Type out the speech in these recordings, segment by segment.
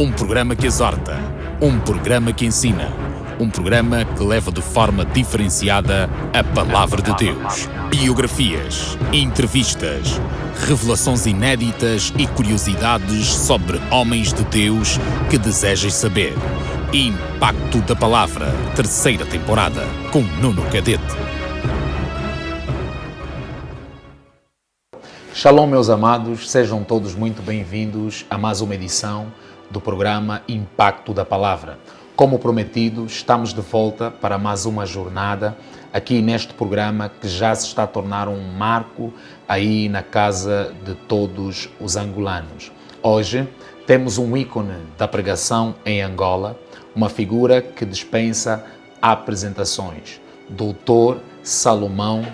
Um programa que exorta, um programa que ensina, um programa que leva de forma diferenciada a palavra de Deus. Biografias, entrevistas, revelações inéditas e curiosidades sobre homens de Deus que desejas saber. Impacto da Palavra, terceira temporada, com Nuno Cadete. Shalom, meus amados, sejam todos muito bem-vindos a mais uma edição do programa Impacto da Palavra. Como prometido, estamos de volta para mais uma jornada aqui neste programa que já se está a tornar um marco aí na casa de todos os angolanos. Hoje temos um ícone da pregação em Angola, uma figura que dispensa apresentações, Dr. Salomão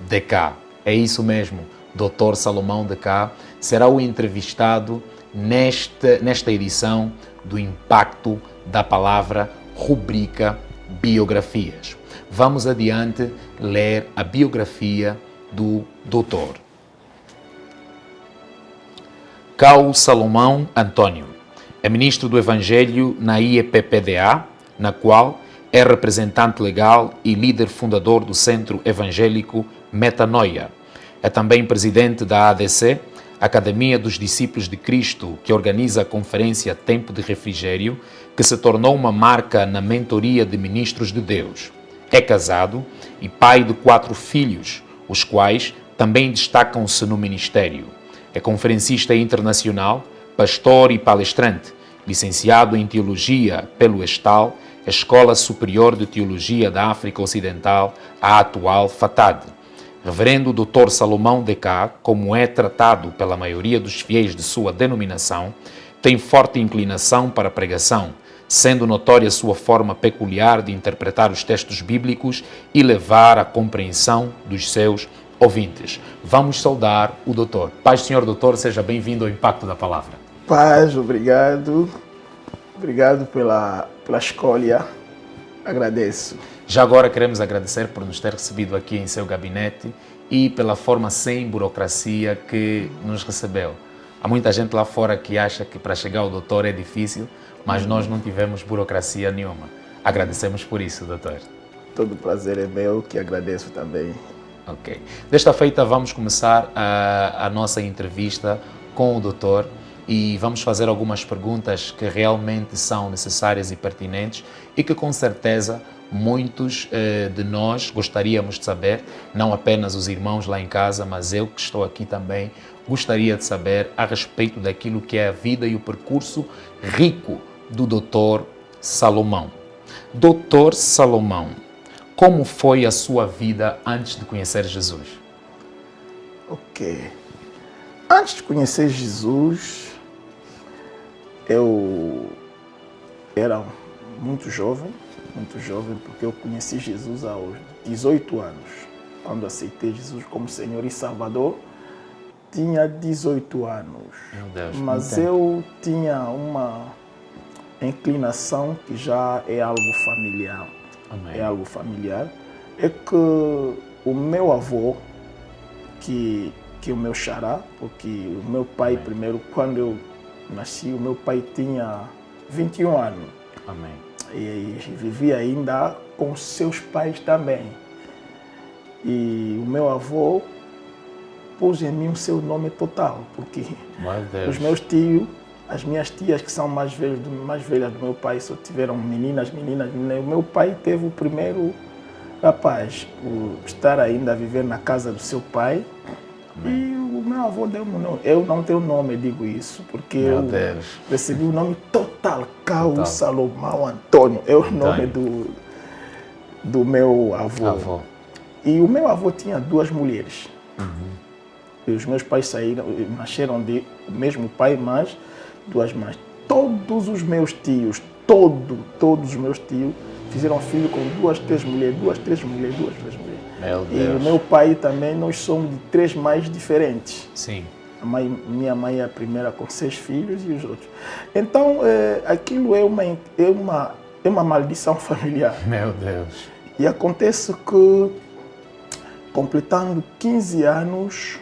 de Cá. É isso mesmo, Dr. Salomão de Cá será o entrevistado nesta edição do Impacto da Palavra, rubrica Biografias. Vamos adiante ler a biografia do doutor. Cao Salomão Antônio é ministro do Evangelho na IEPPDA, na qual é representante legal e líder fundador do Centro Evangélico Metanoia. É também presidente da ADC, Academia dos Discípulos de Cristo, que organiza a conferência Tempo de Refrigério, que se tornou uma marca na mentoria de ministros de Deus. É casado e pai de 4 filhos, os quais também destacam-se no ministério. É conferencista internacional, pastor e palestrante, licenciado em Teologia pelo ESTAL, Escola Superior de Teologia da África Ocidental, a atual FATAD. Reverendo Dr. Salomão de Cá, como é tratado pela maioria dos fiéis de sua denominação, tem forte inclinação para a pregação, sendo notória sua forma peculiar de interpretar os textos bíblicos e levar à compreensão dos seus ouvintes. Vamos saudar o doutor. Paz, senhor doutor, seja bem-vindo ao Impacto da Palavra. Paz, obrigado. Obrigado pela escolha. Agradeço. Já agora queremos agradecer por nos ter recebido aqui em seu gabinete e pela forma sem burocracia que nos recebeu. Há muita gente lá fora que acha que para chegar ao doutor é difícil, mas nós não tivemos burocracia nenhuma. Agradecemos por isso, doutor. Todo prazer é meu, que agradeço também. Ok. Desta feita vamos começar a nossa entrevista com o doutor e vamos fazer algumas perguntas que realmente são necessárias e pertinentes e que com certeza muitos de nós gostaríamos de saber, não apenas os irmãos lá em casa, mas eu que estou aqui também gostaria de saber a respeito daquilo que é a vida e o percurso rico do Dr. Salomão. Dr. Salomão, como foi a sua vida antes de conhecer Jesus? Ok. Antes de conhecer Jesus, eu era muito jovem, porque eu conheci Jesus aos 18 anos. Quando aceitei Jesus como Senhor e Salvador, tinha 18 anos. Meu Deus, mas eu tinha uma inclinação que já é algo familiar. Amém. É algo familiar. É que o meu avô, que o meu xará, porque o meu pai, Amém. Primeiro, quando eu nasci, o meu pai tinha 21 anos. Amém. E vivia ainda com seus pais também. E o meu avô pôs em mim o seu nome total, porque os meus tios, as minhas tias que são mais velhas do meu pai, só tiveram meninas. O meu pai teve o primeiro rapaz, por estar ainda a viver na casa do seu pai. Amém. E o meu avô deu-me o nome. Eu não tenho nome, digo isso, porque eu recebi o nome total, Cao Salomão Antônio. É o nome do meu avô. E o meu avô tinha 2 mulheres. E os meus pais nasceram do mesmo pai, mas 2 mães. Todos os meus tios, todos os meus tios fizeram filho com 2, 3 mulheres, 2, 3 mulheres. Meu Deus. E o meu pai também, nós somos de 3 mães diferentes. Sim. Minha mãe é a primeira com 6 filhos e os outros. Então, aquilo é uma maldição familiar. Meu Deus. E acontece que, completando 15 anos,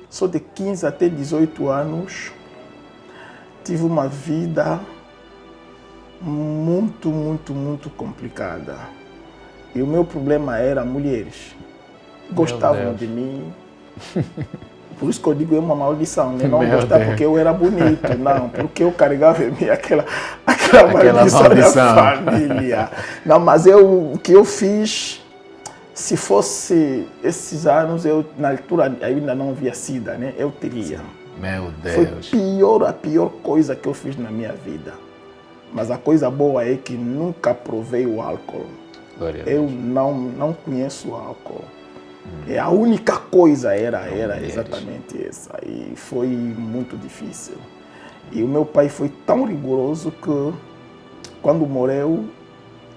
só de 15 até 18 anos, tive uma vida muito, muito, muito complicada. E o meu problema era mulheres. Gostavam de mim. Por isso que eu digo é uma maldição, né? Não gostar porque eu era bonito, não, porque eu carregava em mim aquela maldição da família. Não, mas o que eu fiz, se fosse esses anos, eu na altura ainda não havia SIDA, né? Eu teria. Meu Deus. Foi a pior coisa que eu fiz na minha vida. Mas a coisa boa é que nunca provei o álcool. Eu não conheço o álcool. A única coisa era exatamente essa. E foi muito difícil. E o meu pai foi tão rigoroso que, quando morreu,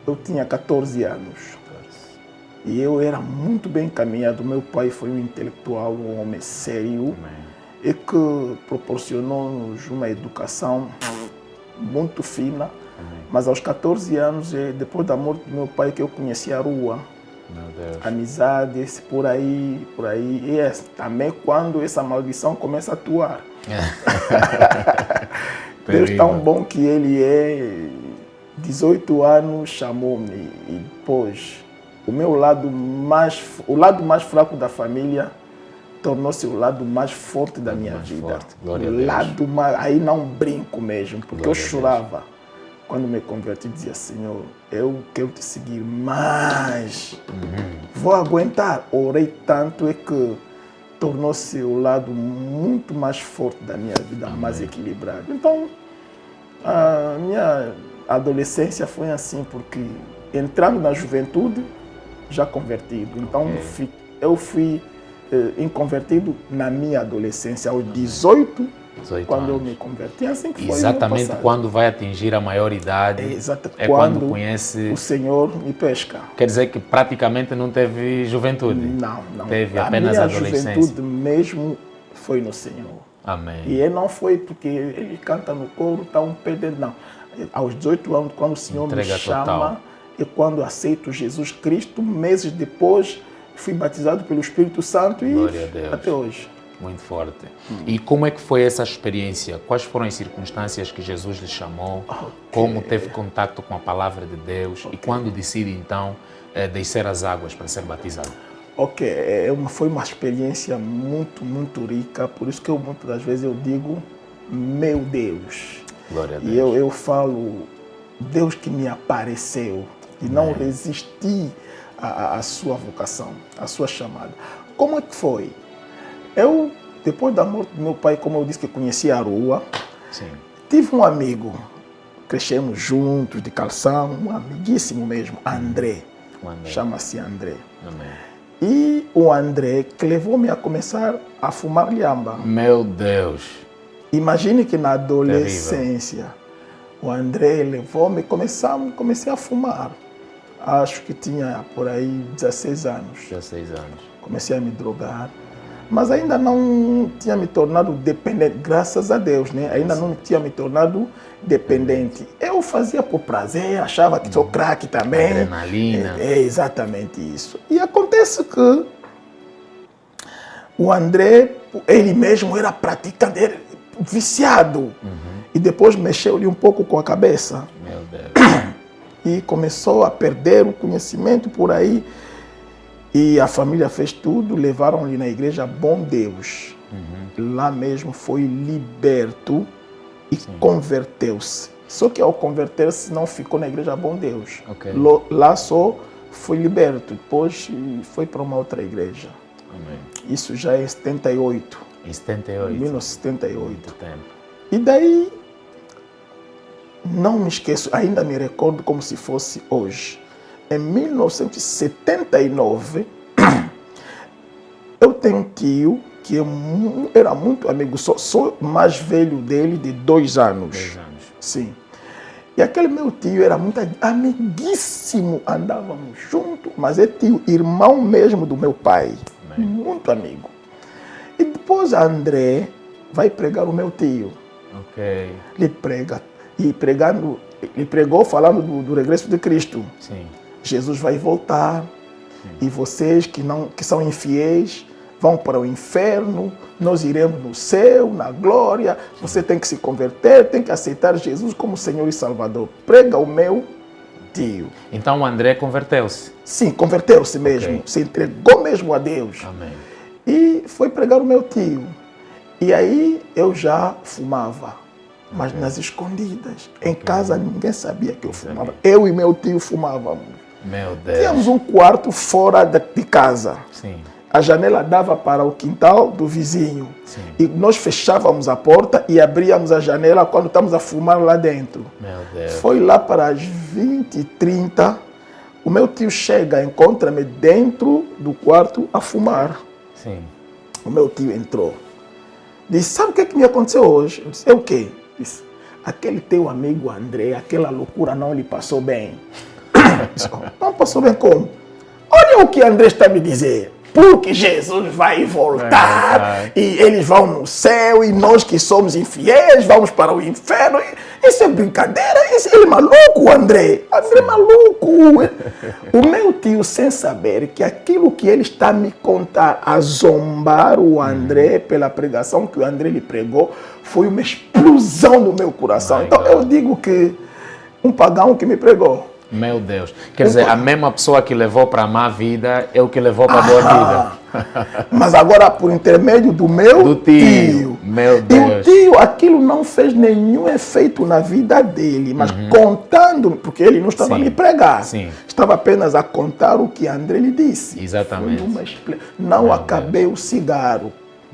eu tinha 14 anos. E eu era muito bem encaminhado. Meu pai foi um intelectual, um homem sério. E que proporcionou-nos uma educação muito fina. Mas aos 14 anos, depois da morte do meu pai, que eu conheci a rua. Meu Deus. Amizades, por aí. E também quando essa maldição começa a atuar. Deus tão bom que ele é. 18 anos chamou-me e depois o lado mais fraco da família tornou-se o lado mais forte da minha vida. Aí não brinco mesmo, porque eu chorava. Quando me converti, dizia: Senhor, eu quero te seguir, mas vou aguentar. Orei tanto que tornou-se o lado muito mais forte da minha vida, mais equilibrado. Então, a minha adolescência foi assim, porque entrando na juventude, já convertido. Então, eu fui inconvertido na minha adolescência, aos 18 quando eu me converti, assim que foi. Exatamente quando vai atingir a maioridade, é quando conhece o Senhor me pesca. Quer dizer que praticamente não teve juventude? Não. Teve apenas adolescência. A minha juventude mesmo foi no Senhor. Amém. E ele não foi porque ele canta no coro, está um pedente, não. Aos 18 anos, quando o Senhor me chama, e quando aceito Jesus Cristo, meses depois, fui batizado pelo Espírito Santo e até hoje. Muito forte. E como é que foi essa experiência? Quais foram as circunstâncias que Jesus lhe chamou? Como teve contato com a palavra de Deus? E quando decide, então, descer as águas para ser batizado? Foi uma experiência muito, muito rica. Por isso que muitas das vezes eu digo, meu Deus. Glória a Deus. E eu falo, Deus que me apareceu. E não resisti à sua vocação, à sua chamada. Como é que foi? Eu, depois da morte do meu pai, como eu disse que conhecia a rua, tive um amigo, crescemos juntos de calção, um amiguíssimo mesmo, André. Chama-se André. Amém. E o André que levou-me a começar a fumar lhamba. Meu Deus! Imagine que na adolescência, o André levou-me, comecei a fumar. Acho que tinha por aí 16 anos. 16 anos. Comecei a me drogar. Mas ainda não tinha me tornado dependente, graças a Deus, né? Ainda não tinha me tornado dependente. Eu fazia por prazer, achava que sou craque também. Adrenalina. É exatamente isso. E acontece que o André, ele mesmo era praticante, era viciado. E depois mexeu-lhe um pouco com a cabeça. Meu Deus. E começou a perder o conhecimento por aí. E a família fez tudo, levaram-lhe na igreja Bom Deus. Lá mesmo foi liberto e converteu-se. Só que ao converter-se não ficou na igreja Bom Deus. Lá só foi liberto, depois foi para uma outra igreja. Amém. Isso já é em 78. Em 78? 1978. Muito tempo. E daí, não me esqueço, ainda me recordo como se fosse hoje. Em 1979, eu tenho um tio que era muito amigo, sou mais velho dele de 2 anos. 2 anos. Sim. E aquele meu tio era muito amiguíssimo, andávamos juntos, mas é tio, irmão mesmo do meu pai. Amém. Muito amigo. E depois André vai pregar o meu tio. Ele prega, e pregando, ele pregou falando do regresso de Cristo. Sim. Jesus vai voltar. E vocês que são infiéis vão para o inferno, nós iremos no céu, na glória, você tem que se converter, tem que aceitar Jesus como Senhor e Salvador. Prega o meu tio. Então o André converteu-se? Sim, converteu-se mesmo, se entregou mesmo a Deus. Amém. E foi pregar o meu tio. E aí eu já fumava, mas nas escondidas. Em casa ninguém sabia que eu fumava. Eu e meu tio fumávamos. Meu Deus. Tínhamos um quarto fora de casa. Sim. A janela dava para o quintal do vizinho. Sim. E nós fechávamos a porta e abríamos a janela quando estávamos a fumar lá dentro. Meu Deus. Foi lá para as 20h30. O meu tio chega, encontra-me dentro do quarto a fumar. Sim. O meu tio entrou. Disse, sabe o que me aconteceu hoje? Eu disse, é o quê? Disse, aquele teu amigo André, aquela loucura não lhe passou bem. Disse, não passou bem como? Olha o que André está me dizendo. Porque Jesus vai voltar e eles vão no céu e nós que somos infiéis vamos para o inferno. Isso é brincadeira, ele é maluco, André. André é maluco. O meu tio, sem saber que aquilo que ele está me contar, a zombar o André pela pregação que o André lhe pregou, foi uma explosão no meu coração. Então eu digo que um pagão que me pregou. Meu Deus. Quer dizer, a mesma pessoa que levou para a má vida é o que levou para a boa vida. Mas agora, por intermédio do meu tio. Meu Deus. E o tio, aquilo não fez nenhum efeito na vida dele, mas contando, porque ele não estava a me pregar. Sim. Estava apenas a contar o que André lhe disse. Exatamente. Não acabei o cigarro.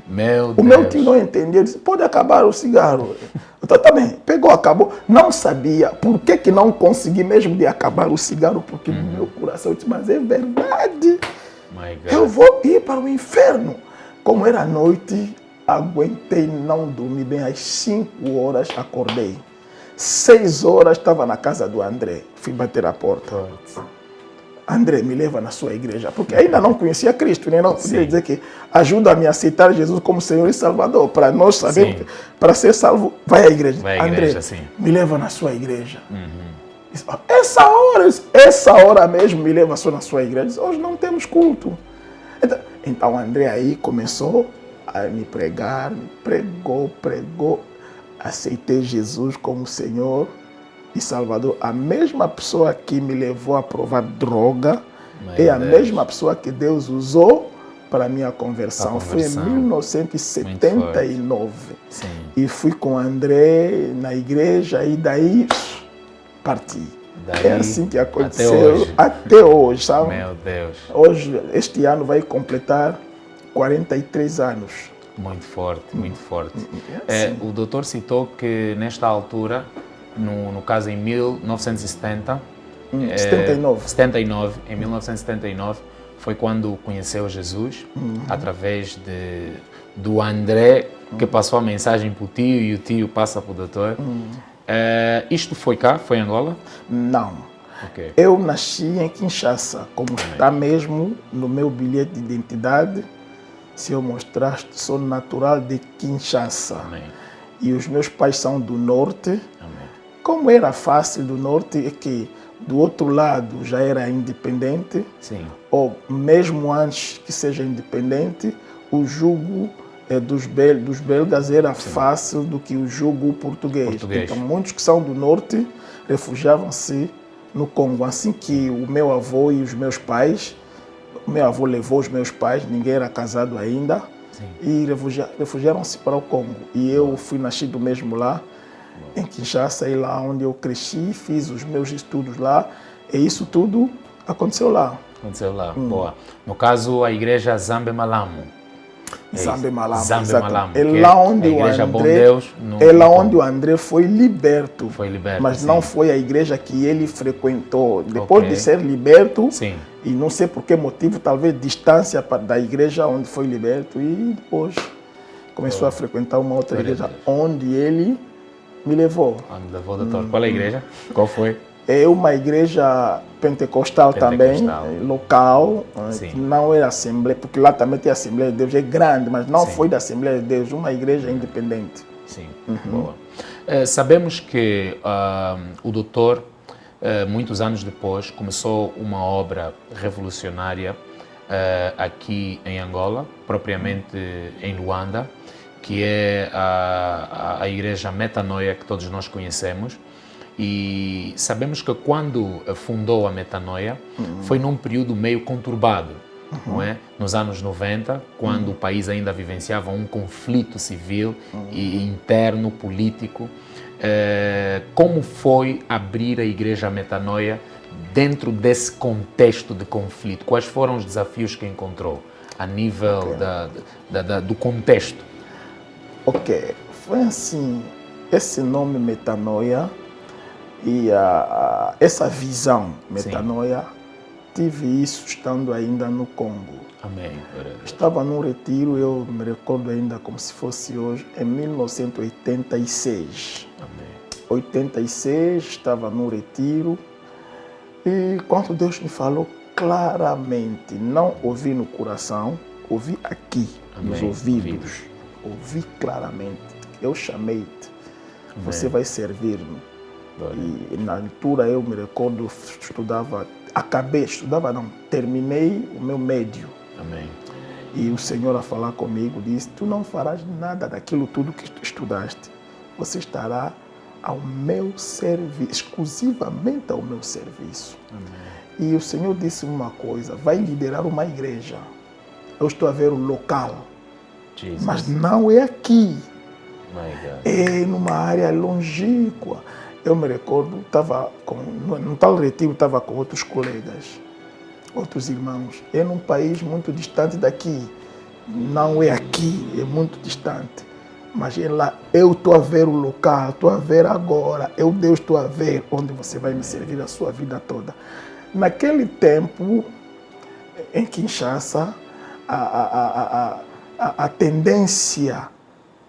Meu Deus. O meu tio não entendeu, disse, pode acabar o cigarro. Então, tá bem, pegou, acabou. Não sabia por que não consegui mesmo de acabar o cigarro, porque no meu coração eu disse, mas é verdade. Eu vou ir para o inferno. Como era noite, aguentei não dormir bem. Às 5 horas acordei. 6 horas estava na casa do André. Fui bater a porta. André, me leva na sua igreja, porque ainda não conhecia Cristo, né? Não podia dizer que ajuda-me a aceitar Jesus como Senhor e Salvador, para nós sabermos que para ser salvo, vai à igreja. Vai à André, igreja, me leva na sua igreja. Essa hora mesmo me leva só na sua igreja. Hoje não temos culto. Então André aí começou a me pregar, me pregou. Aceitei Jesus como Senhor e Salvador. A mesma pessoa que me levou a provar droga é a mesma pessoa que Deus usou para a minha conversão. Foi em 1979. Sim. E fui com André na igreja e daí parti. É assim que aconteceu até hoje, sabe? Meu Deus. Hoje, este ano vai completar 43 anos. Muito forte, muito forte. O doutor citou que nesta altura, no caso em 1970, 79, em 1979, foi quando conheceu Jesus, através do André, que passou a mensagem para o tio e o tio passa para o doutor. Isto foi cá? Foi em Angola? Não. Eu nasci em Kinshasa, como está mesmo no meu bilhete de identidade. Se eu mostrar, sou natural de Kinshasa. Amém. E os meus pais são do norte. Amém. Como era fácil do norte, é que do outro lado já era independente. Sim. Ou mesmo antes que seja independente, o jugo dos belgas era fácil do que o jugo português. Então, muitos que são do norte refugiavam-se no Congo. Assim que o meu avô e os meus pais, o meu avô levou os meus pais, ninguém era casado ainda, e refugiaram-se para o Congo. E eu fui nascido mesmo lá, em Kinshasa, e lá onde eu cresci, fiz os meus estudos lá, e isso tudo aconteceu lá. Aconteceu lá, boa. No caso, a igreja Zambe Malamu. Zambe Malamu, exatamente. É lá onde o André, Bom Deus, onde o André foi liberto. Mas não foi a igreja que ele frequentou. Depois de ser liberto, e não sei por que motivo, talvez distância da igreja onde foi liberto, e depois começou a frequentar uma outra igreja onde ele me levou. Onde levou, doutor? Qual é a igreja? Qual foi? É uma igreja pentecostal também, local, que não era Assembleia, porque lá também tem a Assembleia de Deus, é grande, mas não foi da Assembleia de Deus, uma igreja independente. Sim, boa. Sabemos que o doutor, muitos anos depois, começou uma obra revolucionária aqui em Angola, propriamente em Luanda, que é a igreja Metanoia que todos nós conhecemos. E sabemos que quando fundou a Metanoia foi num período meio conturbado, não é? Nos anos 90, quando o país ainda vivenciava um conflito civil e interno, político. Como foi abrir a igreja Metanoia dentro desse contexto de conflito? Quais foram os desafios que encontrou a nível do contexto? Ok, foi assim, esse nome Metanoia e essa visão Metanoia, tive isso estando ainda no Congo. Amém. Estava num retiro, eu me recordo ainda como se fosse hoje, em 1986. Amém. 86, estava num retiro e quando Deus me falou claramente, não ouvi no coração, ouvi aqui, nos ouvidos. Ouvi claramente, eu chamei-te, você vai servir-me. E na altura eu me recordo, terminei o meu médio. Amém. E o Senhor a falar comigo disse, tu não farás nada daquilo tudo que estudaste, você estará ao meu serviço, exclusivamente ao meu serviço. Amém. E o Senhor disse uma coisa, vai liderar uma igreja, eu estou a ver o local, Jesus. mas não é aqui, é numa área longínqua. Eu me recordo, no tal retiro, estava com outros colegas, outros irmãos. É num país muito distante daqui, não é aqui, é muito distante. Mas é lá, eu estou a ver o local, estou a ver agora, Deus, estou a ver onde você vai me servir a sua vida toda. Naquele tempo, em Kinshasa, a tendência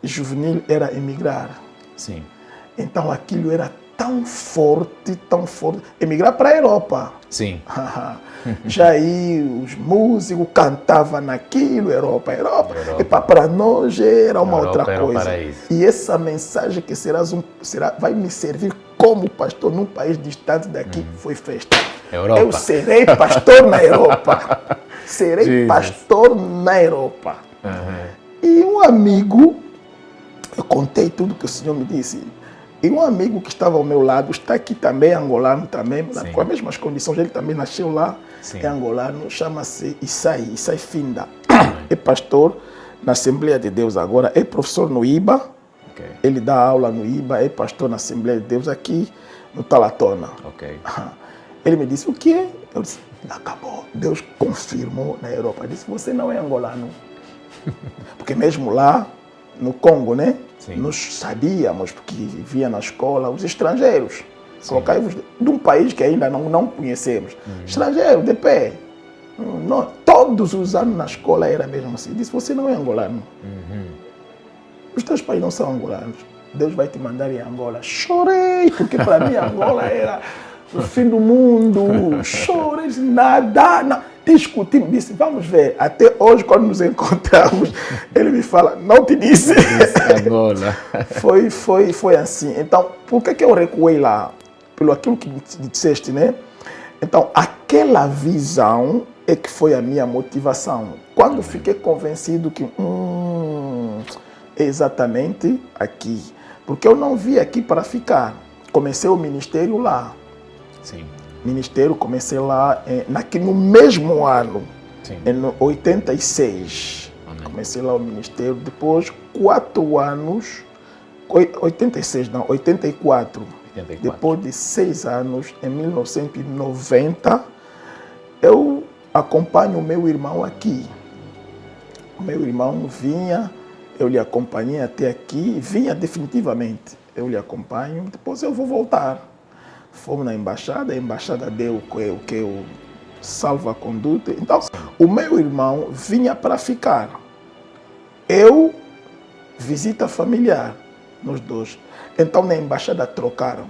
juvenil era emigrar. Sim. Então aquilo era tão forte, emigrar para a Europa. Sim. Já aí os músicos cantavam naquilo, Europa. E para nós era uma outra coisa. E essa mensagem que vai me servir como pastor num país distante daqui, foi festa. Europa. Eu serei pastor na Europa. Serei pastor na Europa. E um amigo, eu contei tudo que o Senhor me disse. E um amigo que estava ao meu lado, está aqui também, angolano também, com as mesmas condições, ele também nasceu lá, é angolano, chama-se Isai Finda. É pastor na Assembleia de Deus agora, é professor no IBA, ele dá aula no IBA, é pastor na Assembleia de Deus aqui no Talatona. Ele me disse, o quê? Eu disse, acabou, Deus confirmou na Europa. Ele disse, você não é angolano. Porque mesmo lá, no Congo, né? Nós sabíamos, porque via na escola, os estrangeiros. Colocávamos de um país que ainda não conhecemos. Estrangeiro, de pé. Não, todos os anos na escola era mesmo assim. Disse, você não é angolano. Os teus pais não são angolanos. Deus vai te mandar em Angola. Chorei, porque para mim Angola era o fim do mundo. Chorei, nada. Discutimos, disse, vamos ver. Até hoje, quando nos encontramos, ele me fala, não te disse. Angola. Foi assim. Então, por que eu recuei lá? Pelo aquilo que disseste, né? Então, aquela visão é que foi a minha motivação. Quando fiquei convencido que, é exatamente aqui. Porque eu não vim aqui para ficar. Comecei o ministério lá. Sim. Ministério, comecei lá no mesmo ano, em 86. Amém. Comecei lá o ministério, depois 4 anos, 84. Depois de 6 anos, em 1990, eu acompanho o meu irmão aqui. O meu irmão vinha, eu lhe acompanhei até aqui, vinha definitivamente, eu lhe acompanho, depois eu vou voltar. Fomos na embaixada, a embaixada deu o que o salva-conduto. Então, o meu irmão vinha para ficar. Eu, visita familiar, nós dois. Então, na embaixada trocaram.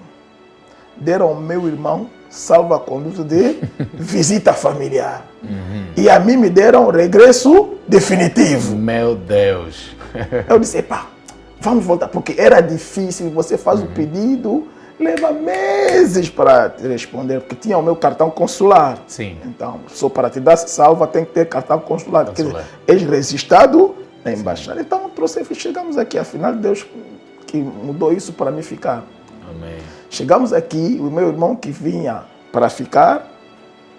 Deram ao meu irmão salva-conduto de visita familiar. E a mim me deram regresso definitivo. Meu Deus. Eu disse, vamos voltar, porque era difícil, você faz o pedido, leva meses para te responder, porque tinha o meu cartão consular. Sim. Então, só para te dar salva tem que ter cartão consular, porque és registrado na embaixada. Então, chegamos aqui, afinal Deus que mudou isso para mim ficar. Amém. Chegamos aqui, o meu irmão que vinha para ficar,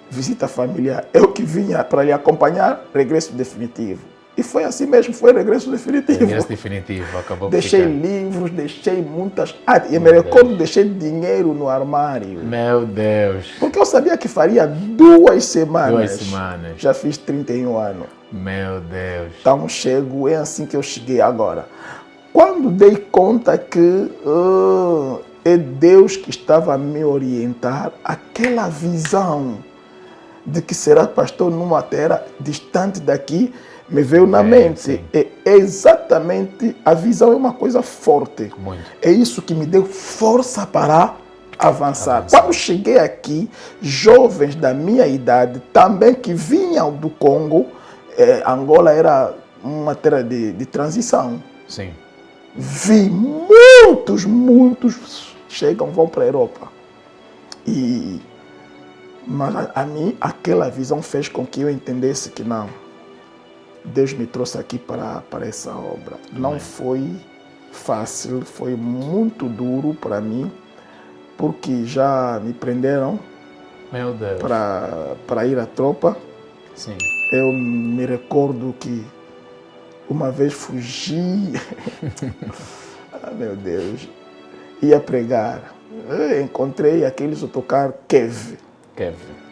visita familiar, eu que vinha para lhe acompanhar, regresso definitivo. E foi assim mesmo, foi regresso definitivo. Regresso definitivo, acabou Deixei livros, deixei muitas... e me recordo, deixei dinheiro no armário. Meu Deus. Porque eu sabia que faria 2 semanas. 2 semanas. Já fiz 31 anos. Meu Deus. Então é assim que eu cheguei agora. Quando dei conta que é Deus que estava a me orientar, aquela visão de que será pastor numa terra distante daqui, me veio na mente. Sim. É exatamente, a visão é uma coisa forte. Muito. É isso que me deu força para avançar. Quando cheguei aqui, jovens da minha idade, também que vinham do Congo, Angola era uma terra de transição. Sim. Vi muitos chegam, vão para a Europa. Mas a mim, aquela visão fez com que eu entendesse que não, Deus me trouxe aqui para essa obra. Não foi fácil, foi muito duro para mim, porque já me prenderam. Meu Deus. Para ir à tropa. Sim. Eu me recordo que uma vez fugi, meu Deus, ia pregar. Eu encontrei aqueles a tocar Kev.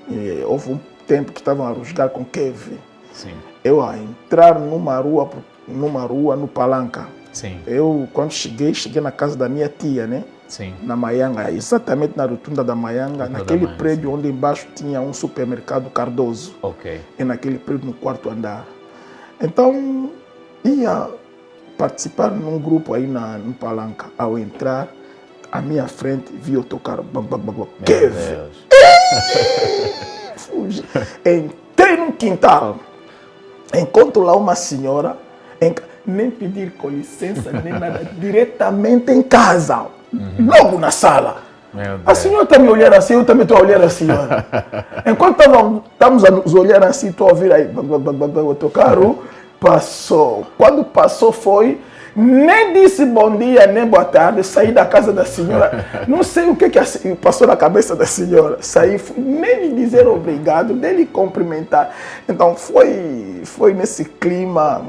E houve um tempo que estavam a rusgar com Kev. Sim. Eu a entrar numa rua no Palanca. Sim. Eu, quando cheguei na casa da minha tia, né? Sim. Na Maianga, exatamente na rotunda da Maianga, naquele prédio onde embaixo tinha um supermercado Cardoso. Ok. E naquele prédio no 4º andar. Então, ia participar num grupo aí no Palanca. Ao entrar, à minha frente, vi eu tocar Kev. Fugi. Entrei num quintal. Encontro lá uma senhora, nem pedir com licença, nem nada, diretamente em casa. Logo na sala. A senhora está me olhando assim, eu também estou a olhar a senhora. Enquanto estamos a nos olhar assim, estou a ouvir aí, o tocaram, passou. Quando passou nem disse bom dia, nem boa tarde, saí da casa da senhora, não sei o que passou na cabeça da senhora, saí, nem lhe dizer obrigado, nem lhe cumprimentar. Então foi nesse clima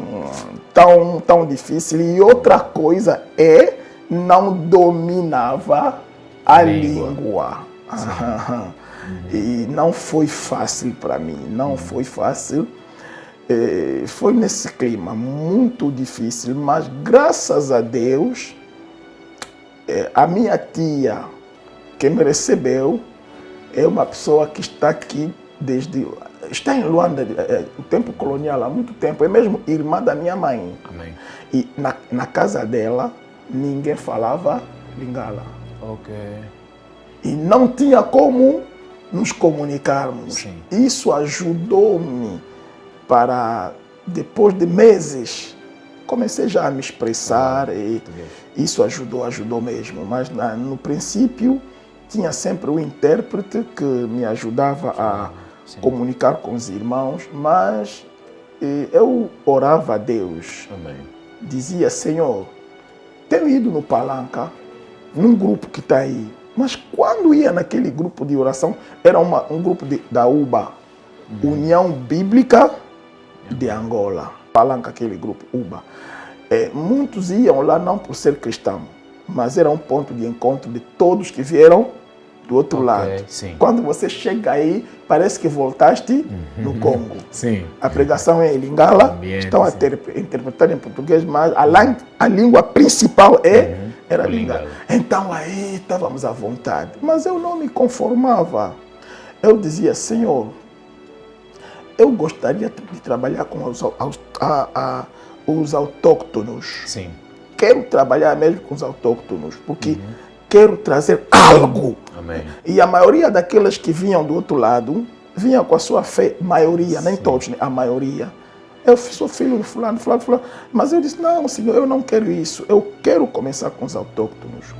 tão difícil. E outra coisa não dominava a língua. E não foi fácil para mim, não foi fácil. Foi nesse clima muito difícil, mas graças a Deus, a minha tia que me recebeu é uma pessoa que está aqui está em Luanda, o tempo colonial, há muito tempo, é mesmo irmã da minha mãe. Amém. E na casa dela, ninguém falava Lingala. Ok. E não tinha como nos comunicarmos. Sim. Isso ajudou-me para, depois de meses, comecei já a me expressar e isso ajudou mesmo. Mas no princípio, tinha sempre o intérprete que me ajudava a comunicar com os irmãos, mas eu orava a Deus. Amém. Dizia, Senhor, tenho ido no Palanca, num grupo que está aí, mas quando ia naquele grupo de oração, era um grupo da UBA, União Bíblica de Angola. Palanca, aquele grupo, UBA. Muitos iam lá não por ser cristão, mas era um ponto de encontro de todos que vieram do outro lado. Sim. Quando você chega aí, parece que voltaste no Congo. Sim. A pregação é em Lingala, estão a interpretar em português, mas a língua principal era Lingala. Então aí estávamos à vontade. Mas eu não me conformava. Eu dizia, Senhor, eu gostaria de trabalhar com os autóctonos. Sim. Quero trabalhar mesmo com os autóctonos, porque quero trazer algo. Amém. E a maioria daqueles que vinham do outro lado, vinham com a sua fé, maioria, nem todos, né? A maioria. Eu sou filho de fulano. Mas eu disse, não, Senhor, eu não quero isso. Eu quero começar com os autóctonos.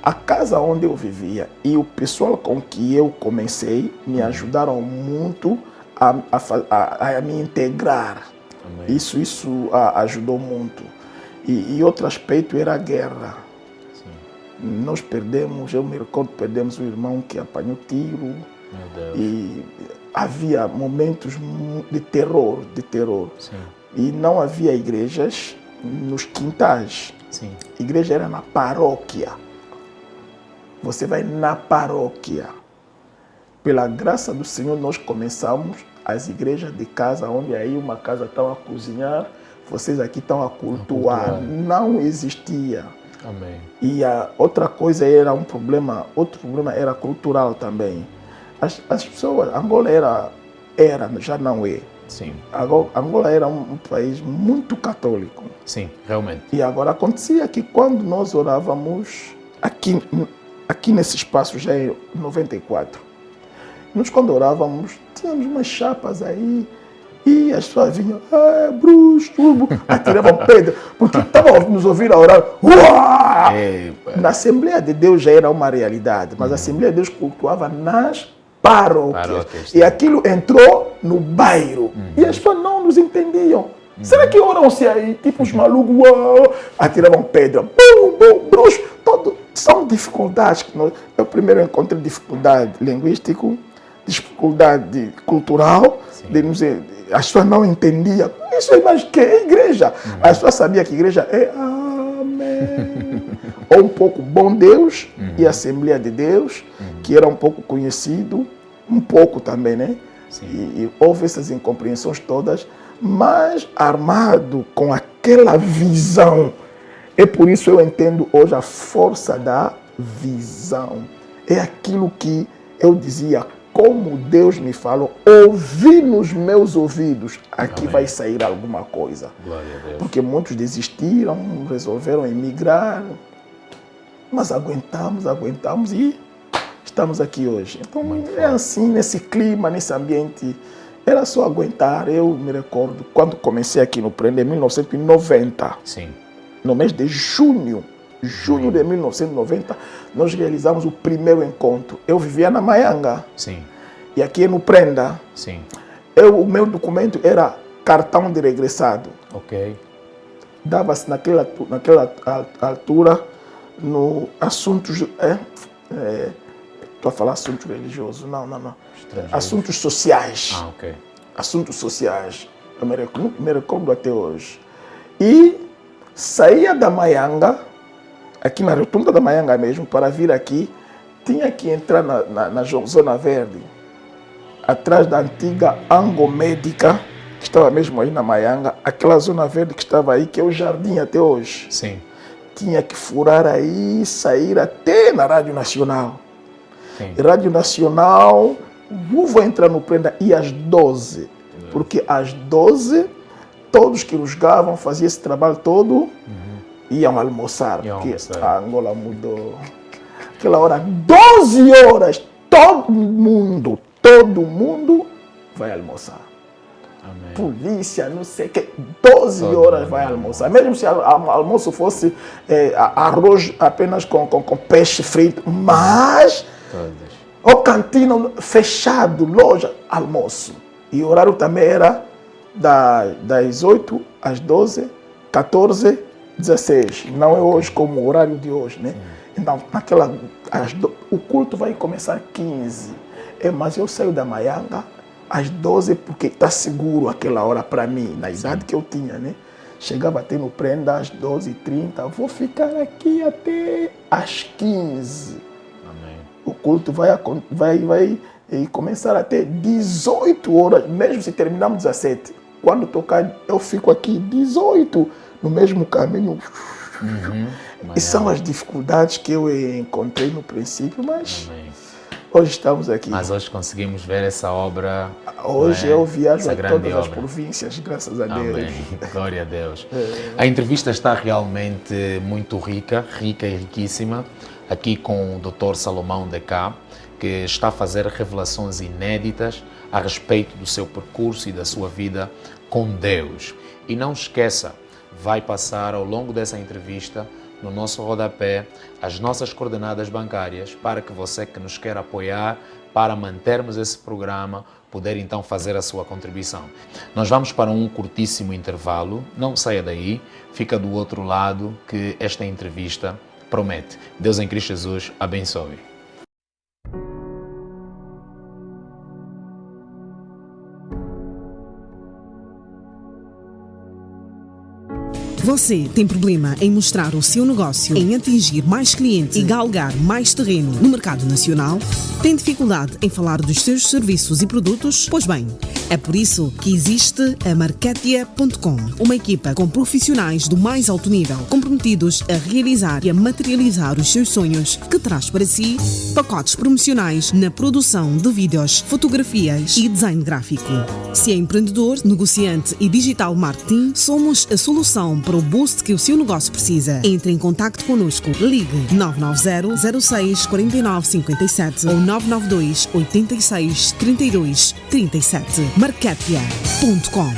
a casa onde eu vivia e o pessoal com que eu comecei me ajudaram muito a me integrar. Amém. Isso ajudou muito. E outro aspecto era a guerra. Sim. Nós perdemos, eu me recordo, perdemos um irmão que apanhou tiro. Meu Deus. E havia momentos de terror. Sim. E não havia igrejas nos quintais. Sim. A igreja era na paróquia. Você vai na paróquia. Pela graça do Senhor, nós começamos as igrejas de casa, onde aí uma casa estão a cozinhar, vocês aqui estão a cultuar. Não existia. Amém. E a outra coisa era outro problema era cultural também. As pessoas, Angola já não é. Sim. Angola era um país muito católico. Sim, realmente. E agora acontecia que quando nós orávamos, aqui nesse espaço já é 94, nós quando orávamos, tínhamos umas chapas aí, e as pessoas vinham, bruxo, atiravam pedra, porque estavam nos ouvindo a orar. Na Assembleia de Deus já era uma realidade, mas a Assembleia de Deus cultuava nas paróquias. E aquilo entrou no bairro. E as pessoas não nos entendiam. Será que oram-se aí, tipo os malucos, atiravam pedra, bruxo, são dificuldades. Eu primeiro encontrei dificuldade linguística, dificuldade cultural, as pessoas não entendiam. Isso é mais que é igreja. As pessoas sabiam que igreja é amém. Ou um pouco bom Deus e Assembleia de Deus, que era um pouco conhecido, um pouco também, né? E houve essas incompreensões todas, mas armado com aquela visão. É por isso eu entendo hoje a força da visão. É aquilo que eu dizia, como Deus me falou, ouvi nos meus ouvidos, aqui Amém. vai sair alguma coisa. Glória a Deus. Porque muitos desistiram, resolveram emigrar, mas aguentamos e estamos aqui hoje. Então é assim, nesse clima, nesse ambiente, era só aguentar. Eu me recordo, quando comecei aqui no Prende, em 1990, Sim. no mês de junho de 1990, nós realizamos o primeiro encontro. Eu vivia na Maianga. Sim. E aqui no Prenda, Sim. o meu documento era cartão de regressado. Ok. Dava-se naquela altura no assuntos... Estou a falar assuntos religiosos. Não. Assuntos sociais. Ok. Assuntos sociais. Eu me recordo até hoje. E saía da Maianga, aqui na rotunda da Maianga mesmo, para vir aqui, tinha que entrar na Zona Verde, atrás da antiga Angomédica, que estava mesmo aí na Maianga, aquela Zona Verde que estava aí, que é o jardim até hoje. Sim. Tinha que furar aí, sair até na Rádio Nacional. Sim. Rádio Nacional, vou entrar no Prenda, e às 12, porque às 12, todos que rusgavam, faziam esse trabalho todo, iam almoçar, porque a Angola mudou. Aquela hora, 12 horas, todo mundo vai almoçar. Amém. Polícia, não sei o que, 12 horas vai almoçar. Mesmo se o almoço fosse arroz apenas com peixe frito, mas o cantinho fechado, loja, almoço. E o horário também era das 8 às 12, 14, 16. Não é hoje como o horário de hoje, né? Então, o culto vai começar às 15. Mas eu saio da Maianga às 12 porque está seguro aquela hora para mim, na idade que eu tinha, né? Chegava até no Prenda às 12h30, vou ficar aqui até às 15. Amém. O culto vai começar até 18 horas, mesmo se terminarmos 17. Quando tocar, eu fico aqui 18, no mesmo caminho. E são as dificuldades que eu encontrei no princípio, mas hoje estamos aqui. Mas hoje conseguimos ver essa obra. Hoje eu viajo a todas as províncias, graças a Deus. Amém. Glória a Deus. A entrevista está realmente muito rica e riquíssima, aqui com o Dr. Salomão de Cá, que está a fazer revelações inéditas a respeito do seu percurso e da sua vida com Deus. E não esqueça, vai passar ao longo dessa entrevista no nosso rodapé as nossas coordenadas bancárias para que você que nos quer apoiar para mantermos esse programa, poder então fazer a sua contribuição. Nós vamos para um curtíssimo intervalo, não saia daí, fica do outro lado que esta entrevista promete. Deus em Cristo Jesus abençoe. Você tem problema em mostrar o seu negócio, em atingir mais clientes e galgar mais terreno no mercado nacional? Tem dificuldade em falar dos seus serviços e produtos? Pois bem, é por isso que existe a Marketia.com, uma equipa com profissionais do mais alto nível, comprometidos a realizar e a materializar os seus sonhos, que traz para si pacotes promocionais na produção de vídeos, fotografias e design gráfico. Se é empreendedor, negociante e digital marketing, somos a solução para o boost que o seu negócio precisa. Entre em contacto connosco. Ligue 990 06 49 57 ou 992 86 32 37. Marketia.com.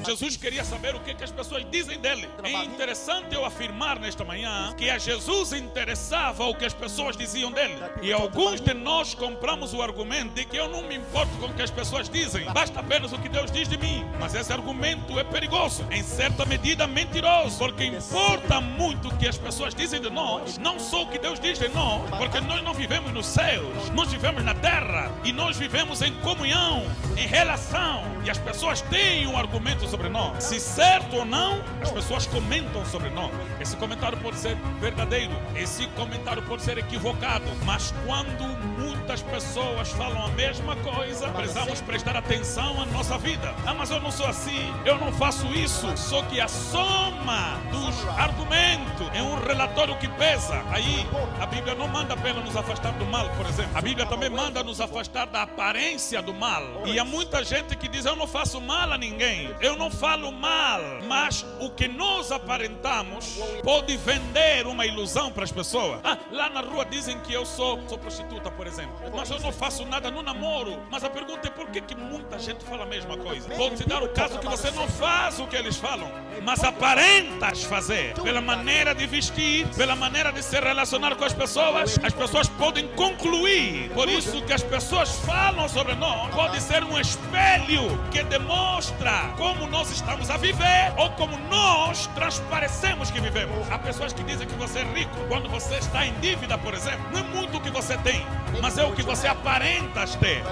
Jesus queria saber o que as pessoas dizem dele. É interessante eu afirmar nesta manhã que a Jesus interessava o que as pessoas diziam dele. E alguns de nós compramos o argumento de que eu não me importo com o que as pessoas dizem, basta apenas o que Deus diz de mim. Mas esse argumento é perigoso, em certa medida mentiroso, porque importa muito o que as pessoas dizem de nós, não só o que Deus diz de nós, porque nós não vivemos nos céus, nós vivemos na terra e nós vivemos em comunhão, em relação, e as pessoas têm um argumento sobre nós. Se certo ou não, as pessoas comentam sobre nós. Esse comentário pode ser verdadeiro, esse comentário pode ser equivocado, mas quando muitas pessoas falam a mesma coisa, precisamos prestar atenção à nossa vida. Ah, mas eu não sou assim, eu não faço isso. Só que a soma dos argumentos é um relatório que pesa. Aí a Bíblia não manda apenas nos afastar do mal, por exemplo. A Bíblia também manda nos afastar da aparência do mal. E há muita gente que diz: eu não faço mal a ninguém, eu não falo mal, mas o que nós aparentamos pode vender uma ilusão para as pessoas. Ah, lá na rua dizem que eu sou prostituta, por exemplo, mas eu não faço nada no namoro. Mas a pergunta é: por que muita gente fala a mesma coisa? Pode se dar o caso que você não faz o que eles falam, mas aparentas fazer, pela maneira de vestir, pela maneira de se relacionar com as pessoas podem concluir. Por isso que as pessoas falam sobre nós pode ser um espelho que demonstra como nós estamos a viver ou como nós transparecemos que vivemos. Há pessoas que dizem que você é rico quando você está em dívida, por exemplo. Não é muito o que você tem, mas é o que você aparenta ter.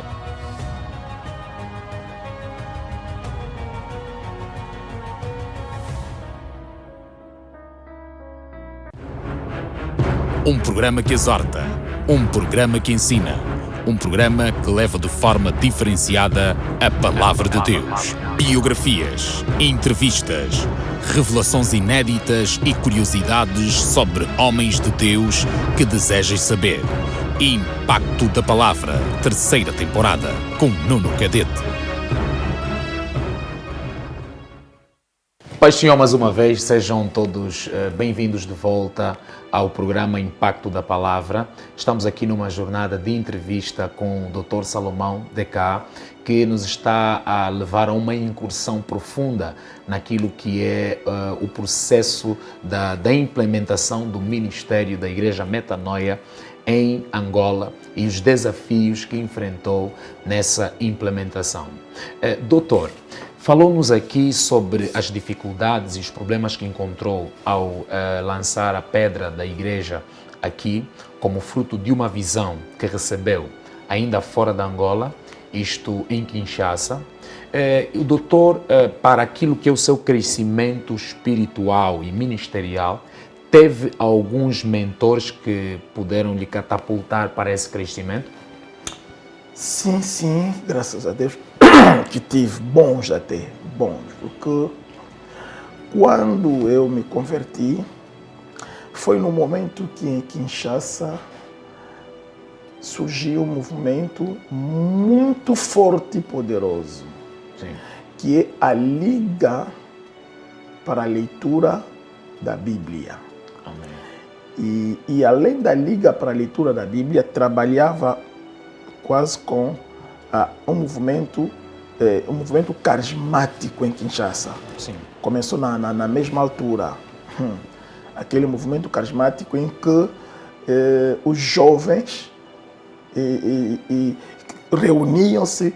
Um programa que exorta, um programa que ensina, um programa que leva de forma diferenciada a palavra de Deus. Biografias, entrevistas, revelações inéditas e curiosidades sobre homens de Deus que desejas saber. Impacto da Palavra, terceira temporada, com Nuno Cadete. Pai Senhor, mais uma vez, sejam todos bem-vindos de volta ao programa Impacto da Palavra. Estamos aqui numa jornada de entrevista com o Dr. Salomão DK, que nos está a levar a uma incursão profunda naquilo que é o processo da implementação do ministério da Igreja Metanoia em Angola e os desafios que enfrentou nessa implementação. Doutor, falou-nos aqui sobre as dificuldades e os problemas que encontrou ao lançar a pedra da igreja aqui, como fruto de uma visão que recebeu ainda fora da Angola, isto em Kinshasa. O doutor, para aquilo que é o seu crescimento espiritual e ministerial, teve alguns mentores que puderam lhe catapultar para esse crescimento? Sim, graças a Deus que tive, bons, porque quando eu me converti, foi no momento que em Kinshasa surgiu um movimento muito forte e poderoso, Sim. que é a Liga para a Leitura da Bíblia. Amém. E além da Liga para a Leitura da Bíblia, trabalhava quase com um movimento carismático em Kinshasa. Sim. começou na mesma altura. Aquele movimento carismático em que os jovens reuniam-se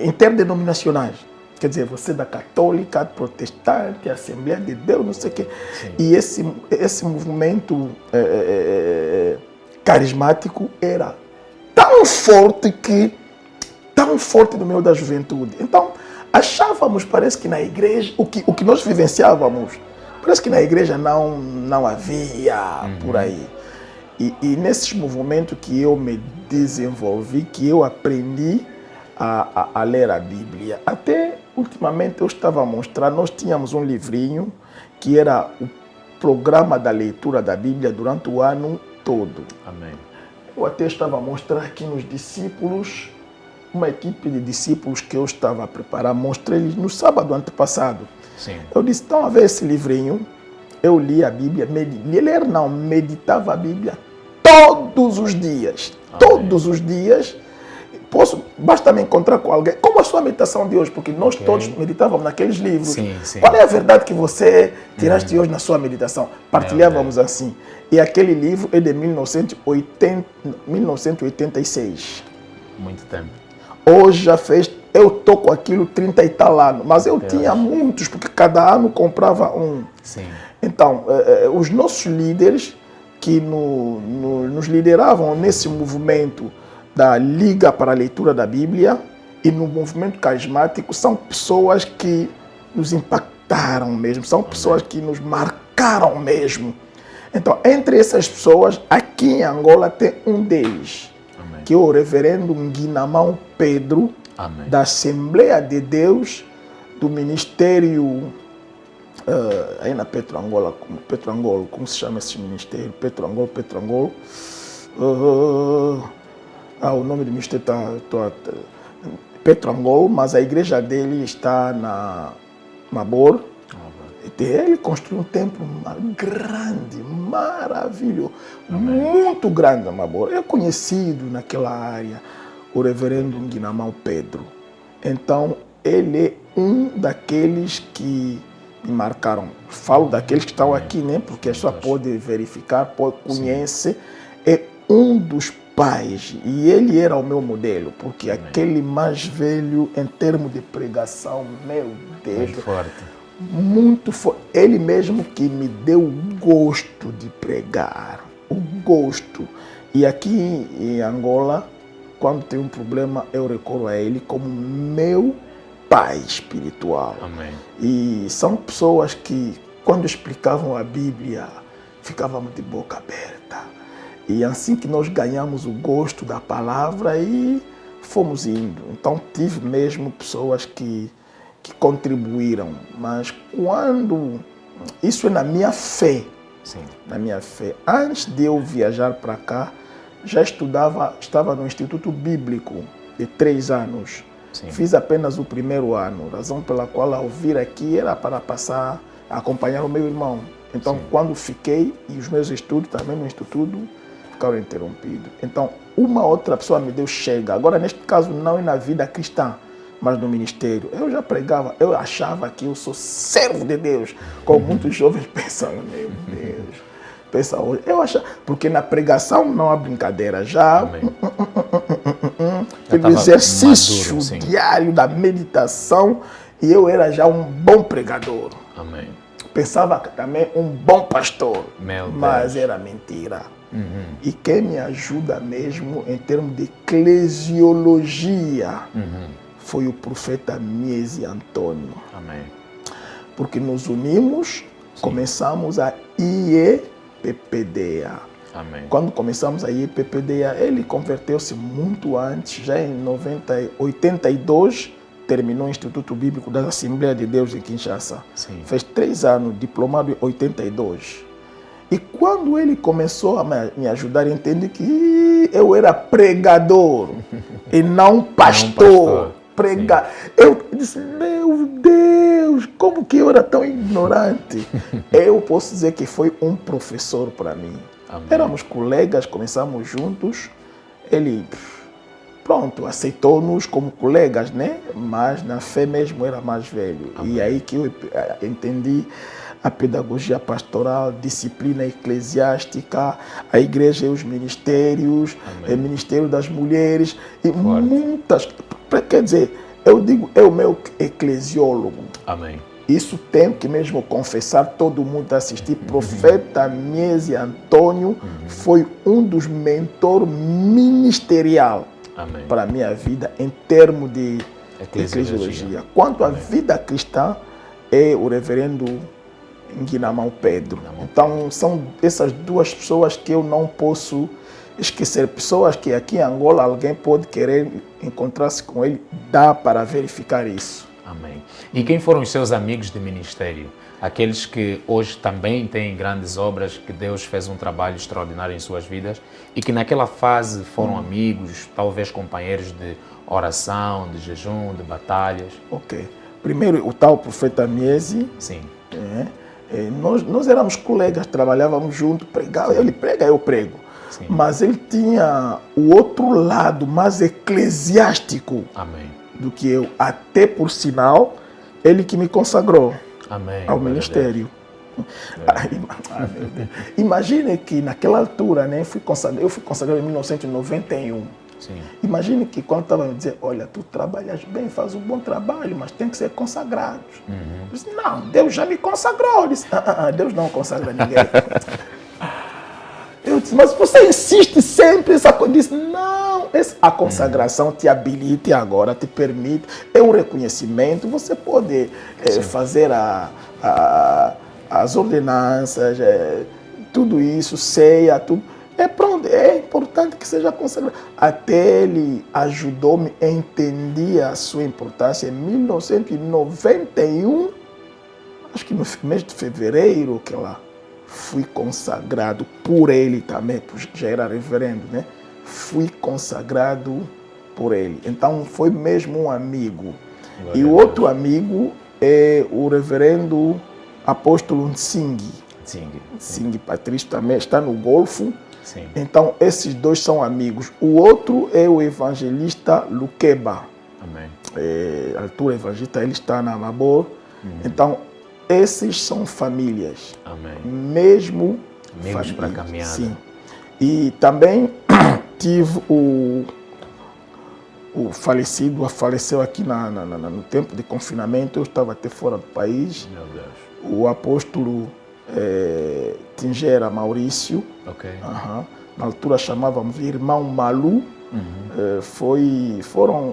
interdenominacionais. Quer dizer, você da católica, protestante, Assembleia de Deus, não sei o quê. Sim. E esse movimento carismático era tão forte no meio da juventude. Então, achávamos, parece que na igreja, o que nós vivenciávamos, parece que na igreja não havia por aí. E nesses movimentos que eu me desenvolvi, que eu aprendi a ler a Bíblia. Até ultimamente eu estava a mostrar, nós tínhamos um livrinho que era o programa da leitura da Bíblia durante o ano todo. Amém. Eu até estava a mostrar aqui nos discípulos, uma equipe de discípulos que eu estava a preparar, mostrei-lhes no sábado antepassado. Sim. Eu disse, estão a ver esse livrinho? Eu li a Bíblia, meditava a Bíblia todos os dias. Amém. Todos os dias. Basta me encontrar com alguém. Como a sua meditação de hoje? Porque nós todos meditávamos naqueles livros. Sim, sim. Qual é a verdade que você tiraste hoje na sua meditação? Partilhávamos assim. E aquele livro é de 1986. Muito tempo. Hoje já fez... Eu estou com aquilo 30 e tal anos. Mas eu tinha muitos, porque cada ano comprava um. Sim. Então, os nossos líderes que nos lideravam nesse movimento da Liga para a Leitura da Bíblia e no movimento carismático são pessoas que nos impactaram mesmo, são pessoas que nos marcaram mesmo. Então, entre essas pessoas, aqui em Angola tem um deles, que é o reverendo Nguinamão Pedro, da Assembleia de Deus, do Ministério, aí na Petro-Angola, como se chama esse ministério? Petro-Angolo. O nome do ministério está Petro-Angolo, mas a igreja dele está na Mabor. Ele construiu um templo grande, maravilhoso, muito grande na Mabor. É conhecido naquela área, o reverendo Nguinamão Pedro. Então, ele é um daqueles que me marcaram. Falo daqueles que estão aqui, né? Porque a pessoa pode verificar, conhece. É um dos pais, e ele era o meu modelo, porque aquele mais velho em termos de pregação, meu Deus, muito forte. Muito forte. Ele mesmo que me deu o gosto de pregar, o gosto. E aqui em Angola, quando tem um problema, eu recorro a ele como meu pai espiritual. Amém. E são pessoas que, quando explicavam a Bíblia, ficávamos de boca aberta. E assim que nós ganhamos o gosto da palavra e fomos indo. Então tive mesmo pessoas que contribuíram. Mas quando... Isso é na minha fé. Sim. Na minha fé. Antes de eu viajar para cá, já estava no Instituto Bíblico de 3 anos. Sim. Fiz apenas o primeiro ano. Razão pela qual ao vir aqui era para passar a acompanhar o meu irmão. Então quando fiquei, e os meus estudos também no Instituto, ficaram interrompidos. Então, uma outra pessoa me deu chega. Agora, neste caso, não é na vida cristã, mas no ministério. Eu já pregava, eu achava que eu sou servo de Deus, como muitos jovens pensam, meu Deus. Pensa hoje. Eu achava, porque na pregação não há brincadeira, já pelo exercício maduro, diário da meditação, e eu era já um bom pregador. Amém. Pensava que também um bom pastor, mas era mentira. E quem me ajuda mesmo em termos de eclesiologia foi o profeta Miesi Antônio. Amém. Porque nos unimos, começamos a IEPPDA. Amém. Quando começamos a IEPPDA, ele converteu-se muito antes, já em 82, terminou o Instituto Bíblico da Assembleia de Deus de Kinshasa. Sim. Fez 3 anos, diplomado em 82. E quando ele começou a me ajudar, eu entendi que eu era pregador e não pastor. Eu disse, meu Deus, como que eu era tão ignorante? Eu posso dizer que foi um professor para mim. Amém. Éramos colegas, começamos juntos. Ele pronto, aceitou-nos como colegas, né? Mas na fé mesmo era mais velho. Amém. E aí que eu entendi a pedagogia pastoral, disciplina eclesiástica, a igreja e os ministérios, o Ministério das Mulheres, e muitas... Quer dizer, eu digo, é o meu eclesiólogo. Amém. Isso tenho que mesmo confessar, todo mundo assistir. Profeta Miesi Antônio foi um dos mentores ministerial para a minha vida em termos de eclesiologia. Quanto à vida cristã, é o reverendo Nguinamão Pedro. Então, são essas duas pessoas que eu não posso esquecer. Pessoas que aqui em Angola alguém pode querer encontrar-se com ele, dá para verificar isso. Amém. E quem foram os seus amigos de ministério? Aqueles que hoje também têm grandes obras, que Deus fez um trabalho extraordinário em suas vidas e que naquela fase foram amigos, talvez companheiros de oração, de jejum, de batalhas? Ok. Primeiro, o tal profeta Miesi. Sim. Nós éramos colegas, trabalhávamos juntos, pregava, ele prega, eu prego. Sim. Mas ele tinha o outro lado mais eclesiástico. Amém. Do que eu, até por sinal, ele que me consagrou. Amém. Ao ministério. Imagine que naquela altura, né, eu fui consagrado em 1991. Sim. Imagine que quando estava me dizendo, olha, tu trabalhas bem, faz um bom trabalho, mas tem que ser consagrado. Eu disse, não, Deus já me consagrou. Eu disse, Deus não consagra ninguém. Eu disse, mas você insiste sempre essa coisa. Eu disse, não, a consagração te habilita agora, te permite, é um reconhecimento, você pode fazer as ordenanças, tudo isso, ceia, tudo. Pronto, é importante que seja consagrado. Até ele ajudou-me a entender a sua importância em 1991, acho que no mês de fevereiro, que lá. Fui consagrado por ele também, já era reverendo, né? Fui consagrado por ele. Então, foi mesmo um amigo. E o outro amigo é o reverendo apóstolo Nsingi. Nsingi Patrício também está no Golfo. Sim. Então, esses dois são amigos. O outro é o evangelista Luqueba. Amém. Altura evangelista, ele está na Mabor. Então, esses são famílias. Amém. Mesmo amigos para a caminhada. Sim. E também tive o falecido, faleceu aqui no tempo de confinamento, eu estava até fora do país. Meu Deus. O apóstolo Tingera Maurício. Ok. Na altura chamávamos irmão Malu.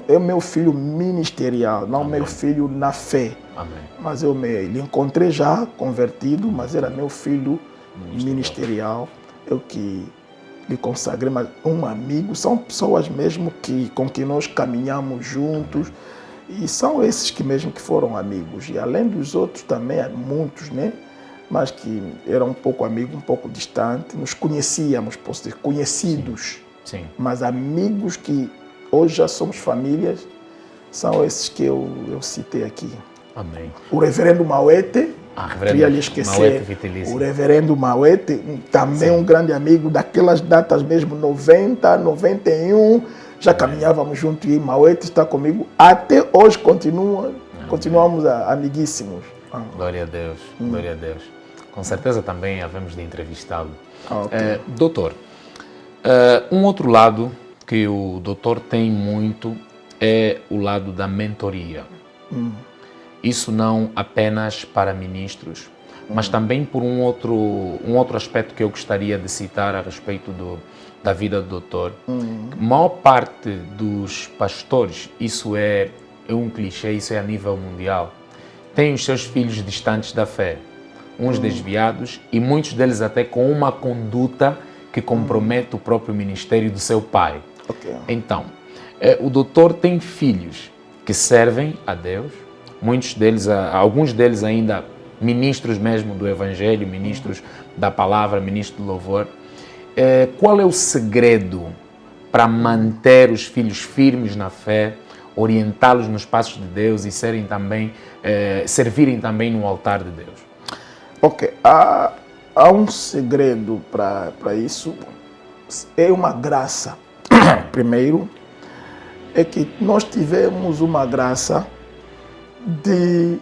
É meu filho ministerial, não meu filho na fé. Amém. Mas eu lhe encontrei já convertido, mas era meu filho ministerial. Eu que lhe consagrei, mas um amigo, são pessoas mesmo com que nós caminhamos juntos. E são esses que mesmo que foram amigos. E além dos outros também, há muitos, né? Mas que eram um pouco amigos, um pouco distantes. Nos conhecíamos, posso dizer, conhecidos. Sim. Mas amigos que hoje já somos famílias, são esses que eu citei aqui. Amém. O reverendo Mauete, queria lhe esquecer, o reverendo Mauete, também um grande amigo daquelas datas mesmo, 90, 91, já caminhávamos juntos e Mauete está comigo, até hoje continuamos amiguíssimos. Glória a Deus, glória a Deus. Com certeza também havemos de entrevistá-lo. Okay. Doutor, um outro lado que o doutor tem muito é o lado da mentoria. Isso não apenas para ministros, mas também por um outro aspecto que eu gostaria de citar a respeito da vida do doutor. A maior parte dos pastores, isso é um clichê, isso é a nível mundial, tem os seus filhos distantes da fé, uns desviados e muitos deles até com uma conduta que compromete o próprio ministério do seu pai. Okay. Então, o doutor tem filhos que servem a Deus, muitos deles, alguns deles ainda ministros mesmo do Evangelho, ministros da palavra, ministros do louvor. Qual é o segredo para manter os filhos firmes na fé, orientá-los nos passos de Deus e servirem também no altar de Deus? Ok, há um segredo para isso, é uma graça. Primeiro, é que nós tivemos uma graça de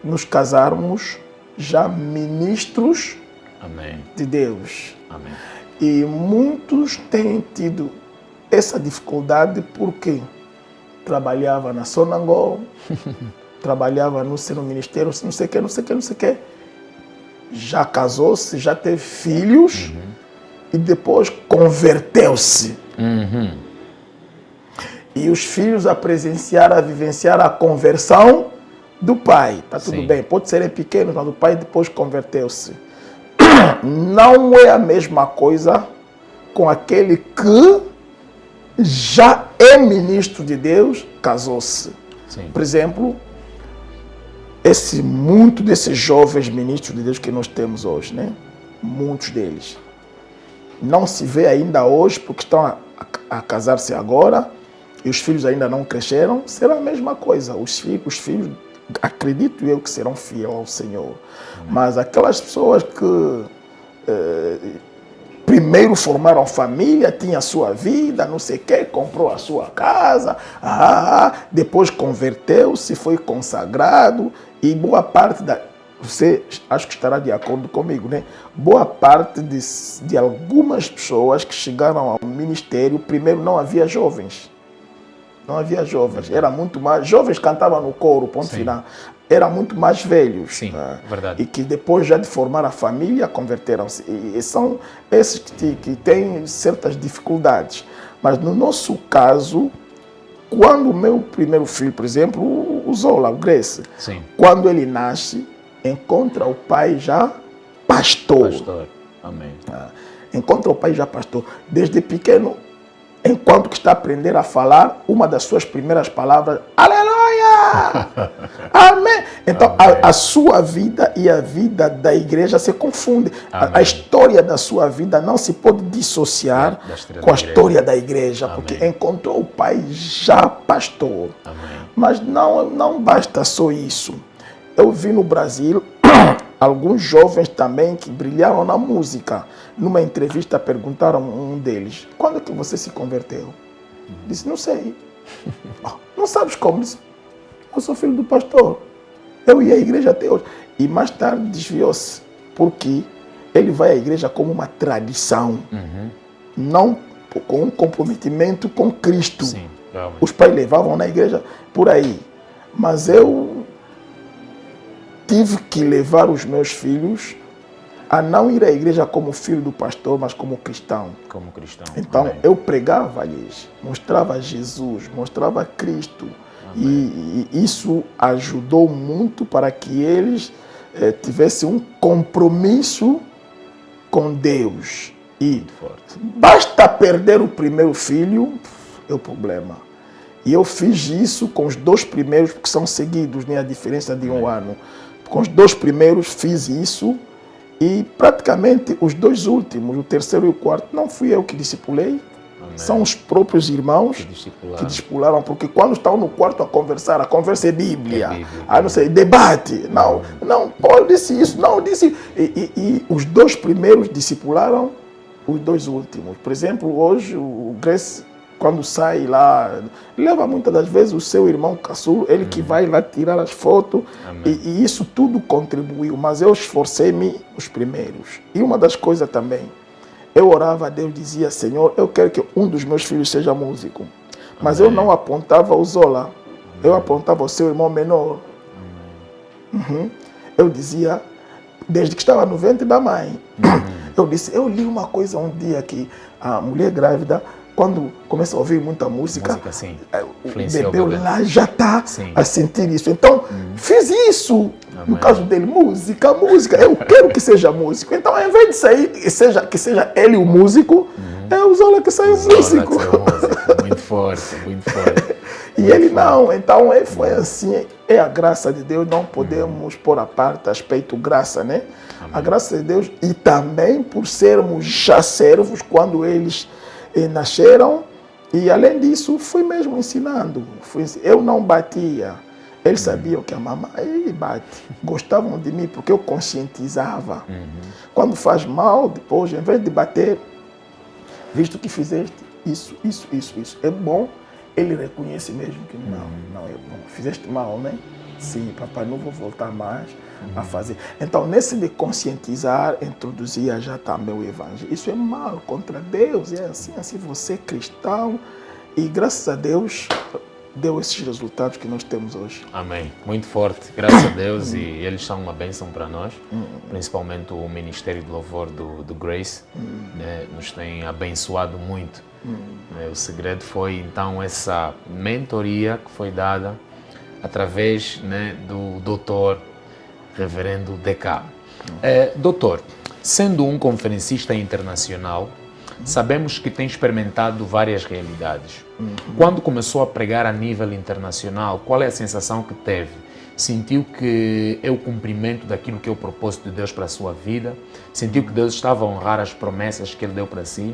nos casarmos já ministros Amém. de Deus. Amém. E muitos têm tido essa dificuldade porque trabalhava na Sonangol, trabalhava no ministério, não sei o que. Já casou-se, já teve filhos e depois converteu-se. E os filhos a presenciar, a vivenciar a conversão do pai. Está tudo bem, pode serem pequenos, mas o pai depois converteu-se. Não é a mesma coisa com aquele que já é ministro de Deus, casou-se. Por exemplo, muitos desses jovens ministros de Deus que nós temos hoje, né? Muitos deles não se vê ainda hoje porque estão a casar-se agora e os filhos ainda não cresceram. Será a mesma coisa. Os filhos, acredito eu, que serão fiéis ao Senhor. Mas aquelas pessoas que primeiro formaram família, tinha a sua vida, não sei o quê, comprou a sua casa, depois converteu-se, foi consagrado, e boa parte você acho que estará de acordo comigo, né? Boa parte de algumas pessoas que chegaram ao ministério, primeiro não havia jovens. Não havia jovens, era muito mais. Jovens cantavam no coro, ponto final. Eram muito mais velhos. Sim, verdade. E que depois já de formar a família converteram-se. E são esses que têm certas dificuldades. Mas no nosso caso, quando o meu primeiro filho, por exemplo, o Zola, o Grace, quando ele nasce, encontra o pai já pastor. Amém. Encontra o pai já pastor. Desde pequeno, enquanto que está a aprender a falar, uma das suas primeiras palavras, aleluia! Amém! Então, a sua vida e a vida da igreja se confundem. A história da sua vida não se pode dissociar com a história da igreja, porque encontrou o pai já pastor. Mas não basta só isso. Eu vi no Brasil alguns jovens também que brilharam na música. Numa entrevista perguntaram um deles, quando é que você se converteu? Disse, não sei. Não sabes como? Disse, eu sou filho do pastor. Eu ia à igreja até hoje. E mais tarde desviou-se, porque ele vai à igreja como uma tradição, não com um comprometimento com Cristo. Os pais levavam na igreja por aí. Mas eu tive que levar os meus filhos a não ir à igreja como filho do pastor, mas como cristão. Então, eu pregava-lhes, mostrava Jesus, mostrava Cristo. E isso ajudou muito para que eles tivessem um compromisso com Deus. E basta perder o primeiro filho, é o problema. E eu fiz isso com os dois primeiros, porque são seguidos, né? A diferença de um ano. Com os dois primeiros fiz isso. E praticamente os dois últimos, o terceiro e o quarto, não fui eu que discipulei. São os próprios irmãos que discipularam, porque quando estão no quarto a conversa é Bíblia. Não sei, debate. Não, Paulo disse isso, não disse. E os dois primeiros discipularam os dois últimos. Por exemplo, hoje o Grace, quando sai lá, leva muitas das vezes o seu irmão caçulo, ele que vai lá tirar as fotos, e isso tudo contribuiu, mas eu esforcei-me os primeiros. E uma das coisas também, eu orava a Deus, dizia, Senhor, eu quero que um dos meus filhos seja músico, mas eu não apontava o Zola, eu apontava o seu irmão menor. Eu dizia, desde que estava no ventre da mãe, eu disse, eu li uma coisa um dia que a mulher grávida, quando começa a ouvir muita música o bebê lá já está a sentir isso. Então, fiz isso. No caso dele, música. Eu quero que seja músico. Então, ao invés de sair, que seja ele o músico, é o Zola que sai o músico. Muito forte, muito forte. E ele não. Então, foi assim. É a graça de Deus. Não podemos pôr à parte aspecto graça, né? A graça de Deus. E também por sermos já servos quando eles nasceram, e além disso fui mesmo ensinando. Eu não batia, eles sabiam que a mamãe bate, gostavam de mim porque eu conscientizava. Quando faz mal, depois, em vez de bater, visto que fizeste isso, é bom ele reconhece mesmo que não é bom. Fizeste mal, né? Sim, papai, não vou voltar mais a fazer. Então, nesse de conscientizar, introduzia já também o evangelho. Isso é mal contra Deus, é assim você é cristão. E graças a Deus, deu esses resultados que nós temos hoje. Amém. Muito forte, graças a Deus, e eles são uma bênção para nós, principalmente o Ministério de Louvor do Grace, né, nos tem abençoado muito. O segredo foi, então, essa mentoria que foi dada através, né, do doutor Reverendo DK. Doutor, sendo um conferencista internacional, sabemos que tem experimentado várias realidades. Quando começou a pregar a nível internacional, qual é a sensação que teve? Sentiu que é o cumprimento daquilo que é o propósito de Deus para a sua vida? Sentiu que Deus estava a honrar as promessas que Ele deu para si?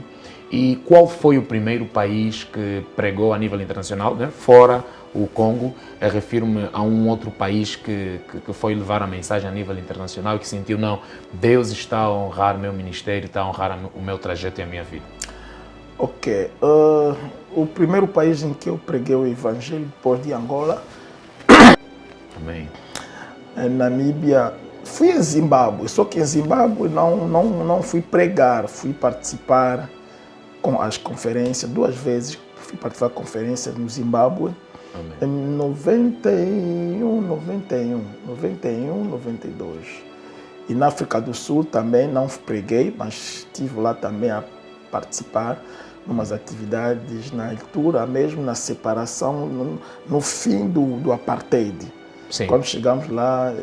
E qual foi o primeiro país que pregou a nível internacional, né? Fora o Congo? Eu refiro-me a um outro país que foi levar a mensagem a nível internacional e que sentiu, não, Deus está a honrar meu ministério, está a honrar o meu trajeto e a minha vida. Ok. O primeiro país em que eu preguei o evangelho depois de Angola, Amém. Namíbia, fui em Zimbábue, só que em Zimbábue não fui pregar, fui participar com as conferências, 2 vezes fui participar de conferências no Zimbábue. Amém. Em 91, 92. E na África do Sul também não preguei, mas estive lá também a participar de umas atividades na altura, mesmo na separação, no fim do apartheid. Sim. Quando chegamos lá,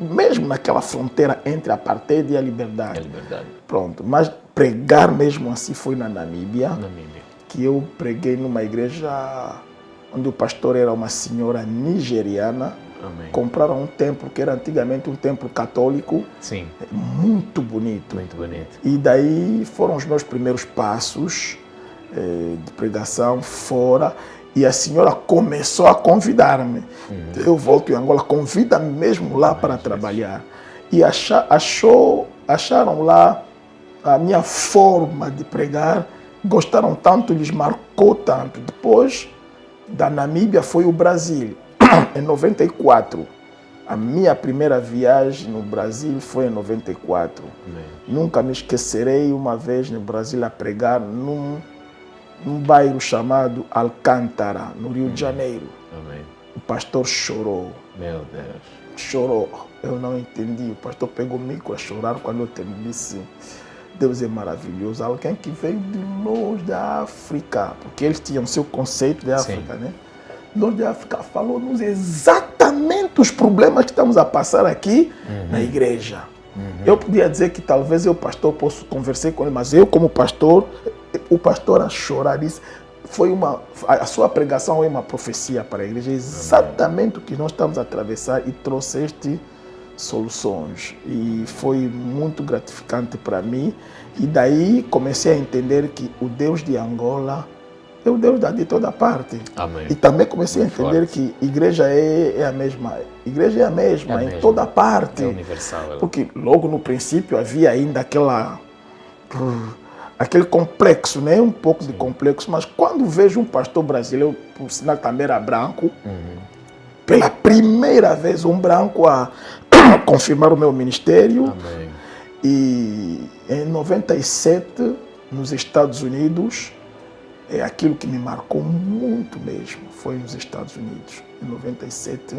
mesmo naquela fronteira entre a apartheid e a liberdade. É liberdade. Pronto, mas pregar mesmo assim foi na Namíbia, Namíbia. que eu preguei numa igreja onde o pastor era uma senhora nigeriana. Amém. Compraram um templo que era antigamente um templo católico. Sim. Muito bonito. Muito bonito. E daí foram os meus primeiros passos de pregação fora. E a senhora começou a convidar-me. Eu volto em Angola, convida-me mesmo lá para trabalhar. E acharam lá a minha forma de pregar, gostaram tanto, lhes marcou tanto. Depois da Namíbia foi o Brasil, em 94. A minha primeira viagem no Brasil foi em 94. Amém. Nunca me esquecerei uma vez no Brasil a pregar num bairro chamado Alcântara, no Rio de Janeiro. Amém. O pastor chorou. Meu Deus. Chorou. Eu não entendi. O pastor pegou o micro a chorar quando eu disse: Deus é maravilhoso. Alguém que veio de longe da África, porque eles tinham seu conceito de África, né? Longe da África, falou-nos exatamente os problemas que estamos a passar aqui na igreja. Eu podia dizer que talvez eu, pastor, posso conversar com ele, mas eu, como pastor, o pastor a chorar disse, a sua pregação é uma profecia para a igreja, exatamente o que nós estamos a atravessar, e trouxeste soluções. E foi muito gratificante para mim. E daí comecei a entender que o Deus de Angola é o Deus de toda parte. Amém. E também comecei a entender que igreja é a mesma. Igreja é a mesma em toda parte. É universal. Porque logo no princípio havia ainda aquele complexo, né? Um pouco de complexo, mas quando vejo um pastor brasileiro, por sinal também era branco, pela primeira vez um branco a confirmar o meu ministério. Amém. E em 97, nos Estados Unidos, é aquilo que me marcou muito mesmo, foi nos Estados Unidos. Em 97,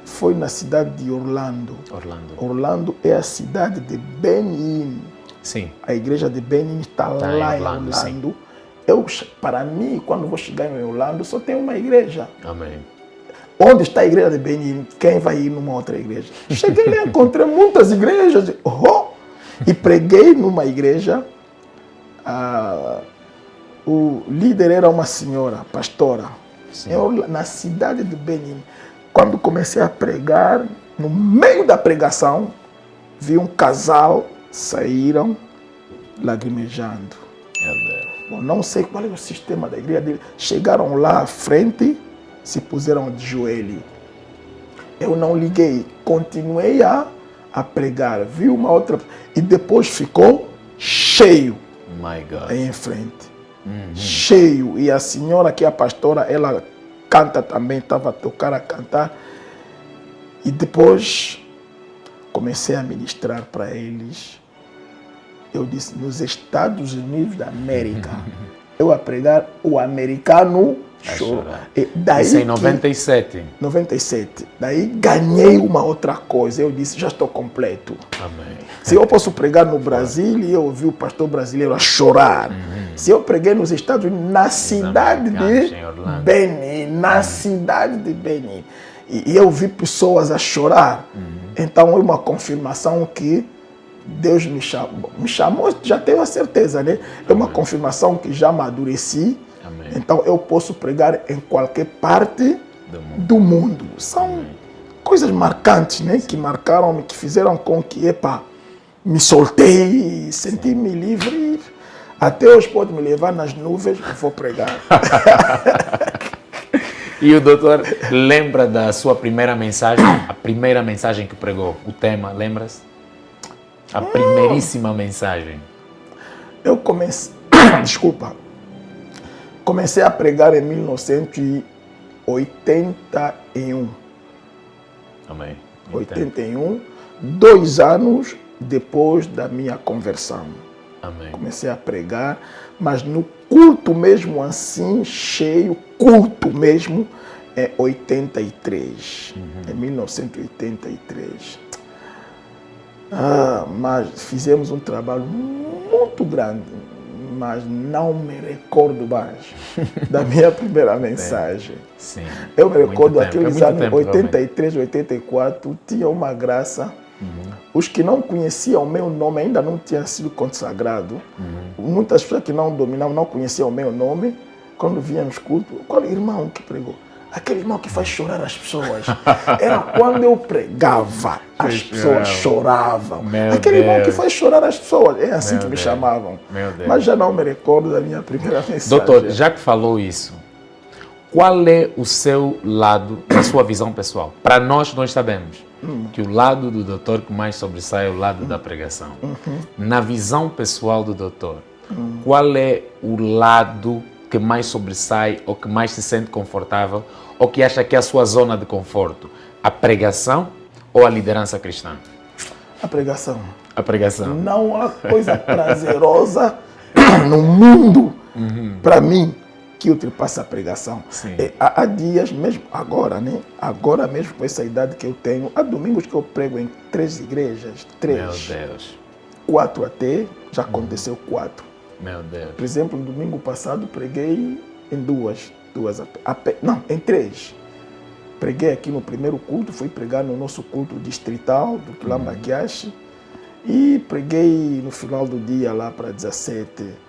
foi na cidade de Orlando. Orlando é a cidade de Benin. Sim. A igreja de Benin está lá em Orlando. Para mim, quando vou chegar em Orlando, só tem uma igreja. Amém. Onde está a igreja de Benin? Quem vai ir numa outra igreja? Cheguei lá, encontrei muitas igrejas. E preguei numa igreja. O líder era uma senhora, pastora, na cidade de Benin. Quando comecei a pregar, no meio da pregação, vi um casal saíram lagrimejando. Bom, não sei qual é o sistema da igreja dele. Chegaram lá à frente, se puseram de joelho. Eu não liguei, continuei a pregar. Vi uma outra e depois ficou cheio. My God. Aí em frente. cheio. E a senhora, que é a pastora, ela canta também, estava a tocar, a cantar. E depois comecei a ministrar para eles. Eu disse, nos Estados Unidos da América, eu a pregar, o americano chorou. Isso em 97. 97. Daí ganhei uma outra coisa. Eu disse, já estou completo. Amém. Se eu posso pregar no Brasil e eu ouvi o pastor brasileiro a chorar. Se eu preguei nos Estados Unidos, na cidade de Beni, cidade de Beni, e eu vi pessoas a chorar. Então é uma confirmação que Deus me chamou, já tenho a certeza, né? É uma confirmação que já amadureci. Amém. Então eu posso pregar em qualquer parte do mundo. São coisas marcantes, né? Que marcaram-me, que fizeram com que, me soltei, senti-me livre. Até hoje pode me levar nas nuvens, eu vou pregar. E o doutor lembra da sua primeira mensagem? A primeira mensagem que pregou, o tema, lembra-se? A primeiríssima mensagem. Eu comecei... Desculpa. Comecei a pregar em 1981. Amém. 81, 2 anos depois da minha conversão. Amém. Comecei a pregar, mas no culto mesmo assim, cheio, culto mesmo, é 83. Em 1983. Mas fizemos um trabalho muito grande, mas não me recordo mais da minha primeira mensagem. Sim. Eu me recordo aqueles anos 83, 84, tinha uma graça. Os que não conheciam o meu nome ainda não tinha sido consagrado. Muitas pessoas que não dominavam, não conheciam o meu nome. Quando víamos culto, qual irmão que pregou? Aquele irmão que faz chorar as pessoas. Era quando eu pregava, as pessoas choravam. Aquele irmão que faz chorar as pessoas. É assim que me chamavam. Mas já não me recordo da minha primeira mensagem. Doutor, já que falou isso, qual é o seu lado, a sua visão pessoal? Para nós sabemos que o lado do doutor que mais sobressai é o lado da pregação. Na visão pessoal do doutor, qual é o lado que mais sobressai ou que mais se sente confortável ou que acha que é a sua zona de conforto? A pregação ou a liderança cristã? A pregação. A pregação. Não há coisa prazerosa no mundo, para mim, que ultrapassa a pregação. Há dias, mesmo agora, né? Agora mesmo com essa idade que eu tenho, há domingos que eu prego em 3 igrejas. 3. Meu Deus. 4 até, já aconteceu 4. Meu Deus. Por exemplo, no domingo passado preguei em 2. Não, em 3. Preguei aqui no primeiro culto, fui pregar no nosso culto distrital do Quilamba-Quiache e preguei no final do dia lá para 17.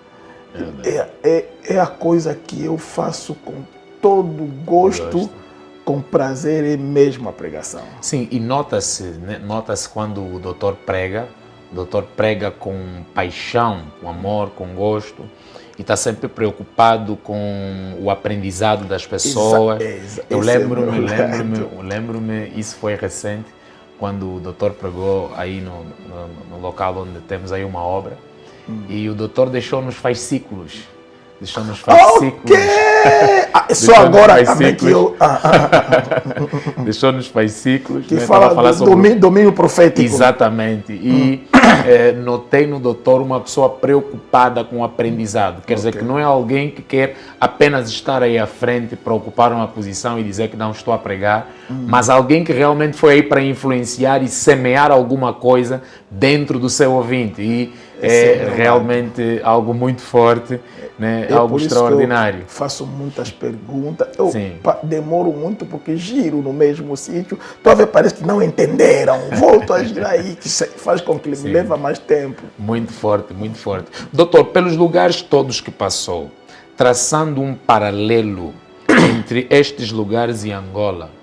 É a coisa que eu faço com todo gosto, com prazer, é mesmo a pregação. Sim, e nota-se, né? Nota-se quando o doutor prega com paixão, com amor, com gosto, e está sempre preocupado com o aprendizado das pessoas. Eu lembro-me, isso foi recente, quando o doutor pregou aí no local onde temos aí uma obra, e o doutor deixou-nos fascículos. Deixou-nos fascículos. Só agora também que eu... Deixou-nos fascículos. Que fala sobre domínio profético. Exatamente. E notei no doutor uma pessoa preocupada com o aprendizado. Quer dizer que não é alguém que quer apenas estar aí à frente para ocupar uma posição e dizer que não estou a pregar, mas alguém que realmente foi aí para influenciar e semear alguma coisa dentro do seu ouvinte. E é realmente algo muito forte, né? Algo extraordinário. Eu faço muitas perguntas. Eu demoro muito porque giro no mesmo sítio. Talvez parece que não entenderam. Volto a girar aí, que faz com que me leva mais tempo. Muito forte, muito forte. Doutor, pelos lugares todos que passou, traçando um paralelo entre estes lugares e Angola,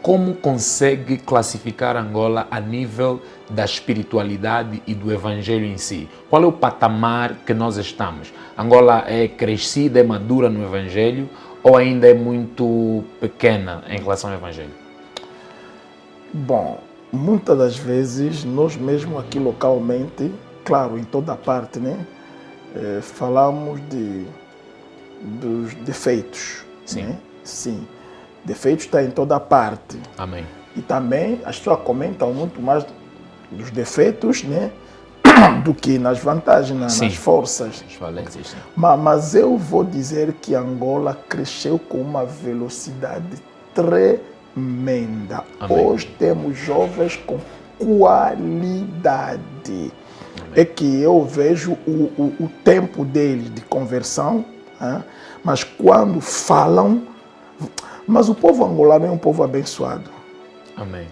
como consegue classificar Angola a nível da espiritualidade e do evangelho em si? Qual é o patamar que nós estamos? Angola é crescida, é madura no evangelho ou ainda é muito pequena em relação ao evangelho? Bom, muitas das vezes nós mesmo aqui localmente, claro, em toda parte, né, falamos de dos defeitos. Sim. Né? Sim. Defeitos está em toda parte. Amém. E também as pessoas comentam muito mais dos defeitos, né? do que nas vantagens, nas forças. As valências. Mas eu vou dizer que Angola cresceu com uma velocidade tremenda. Amém. Hoje temos jovens com qualidade. Amém. É que eu vejo o tempo deles de conversão, mas quando falam... Mas o povo angolano é um povo abençoado. Amém.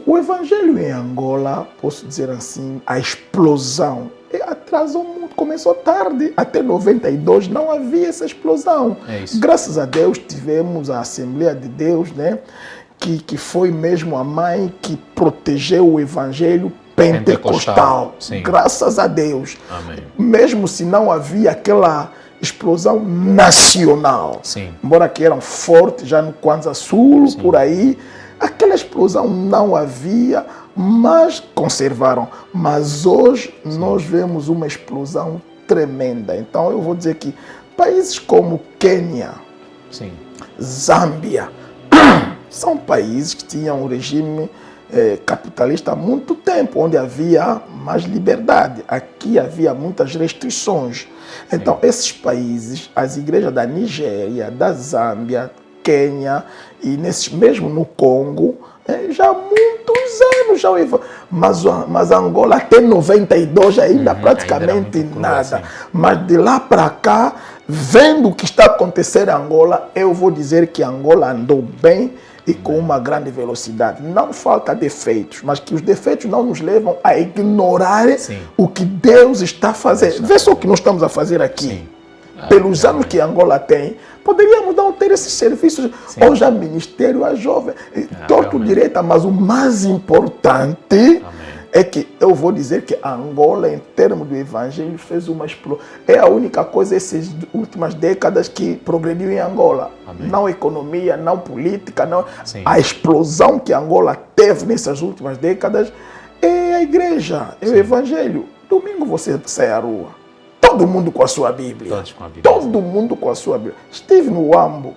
O evangelho em Angola, posso dizer assim, a explosão atrasou muito, começou tarde. Até 92 não havia essa explosão. É isso. Graças a Deus tivemos a Assembleia de Deus, né? Que foi mesmo a mãe que protegeu o evangelho pentecostal. Sim. Graças a Deus. Amém. Mesmo se não havia aquela explosão nacional. Sim. Embora que eram fortes já no Kwanza Sul, por aí, aquela explosão não havia, mas conservaram. Mas hoje nós vemos uma explosão tremenda. Então eu vou dizer que países como Quênia, Zâmbia, são países que tinham um regime capitalista há muito tempo, onde havia mais liberdade. Aqui havia muitas restrições. Então, esses países, as igrejas da Nigéria, da Zâmbia, Quênia e mesmo no Congo, já há muitos anos já mas Angola até 92 ainda praticamente ainda nada. Assim. Mas de lá para cá, vendo o que está acontecendo em Angola, eu vou dizer que Angola andou bem e com uma grande velocidade. Não falta defeitos, mas que os defeitos não nos levam a ignorar o que Deus está fazendo. Vê só o que nós estamos a fazer aqui. Pelos anos que Angola tem, poderíamos não ter esses serviços. Hoje há ministério, há jovem, torto direita, mas o mais importante é que eu vou dizer que Angola, em termos do evangelho, fez uma explosão. É a única coisa, essas últimas décadas, que progrediu em Angola. Amém. Não economia, não política, não. A explosão que Angola teve nessas últimas décadas é a igreja, é o evangelho. Domingo você sai à rua, todo mundo com a sua Bíblia. Todo mundo com a sua Bíblia. Estive no Uambo,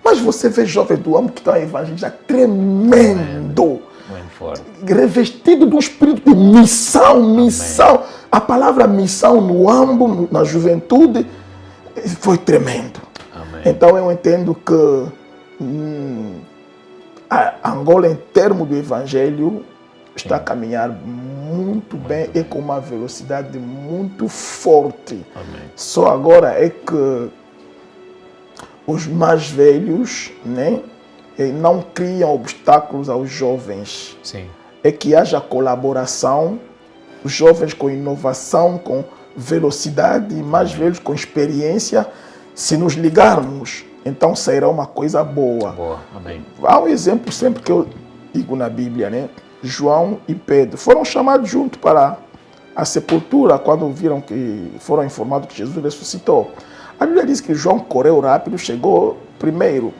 mas você vê jovens do Uambo que estão evangelizando tremendo. Revestido do espírito de missão. A palavra missão no Uambo, na juventude, foi tremendo. Amém. Então eu entendo que a Angola, em termos do evangelho, está a caminhar muito bem e com uma velocidade muito forte. Amém. Só agora é que os mais velhos, né, não criam obstáculos aos jovens. É que haja colaboração, os jovens com inovação, com velocidade, e mais velhos com experiência. Se nos ligarmos, então sairá uma coisa boa. Amém. Há um exemplo sempre que eu digo na Bíblia, né? João e Pedro foram chamados juntos para a sepultura quando viram que foram informados que Jesus ressuscitou. A Bíblia diz que João correu rápido, chegou primeiro.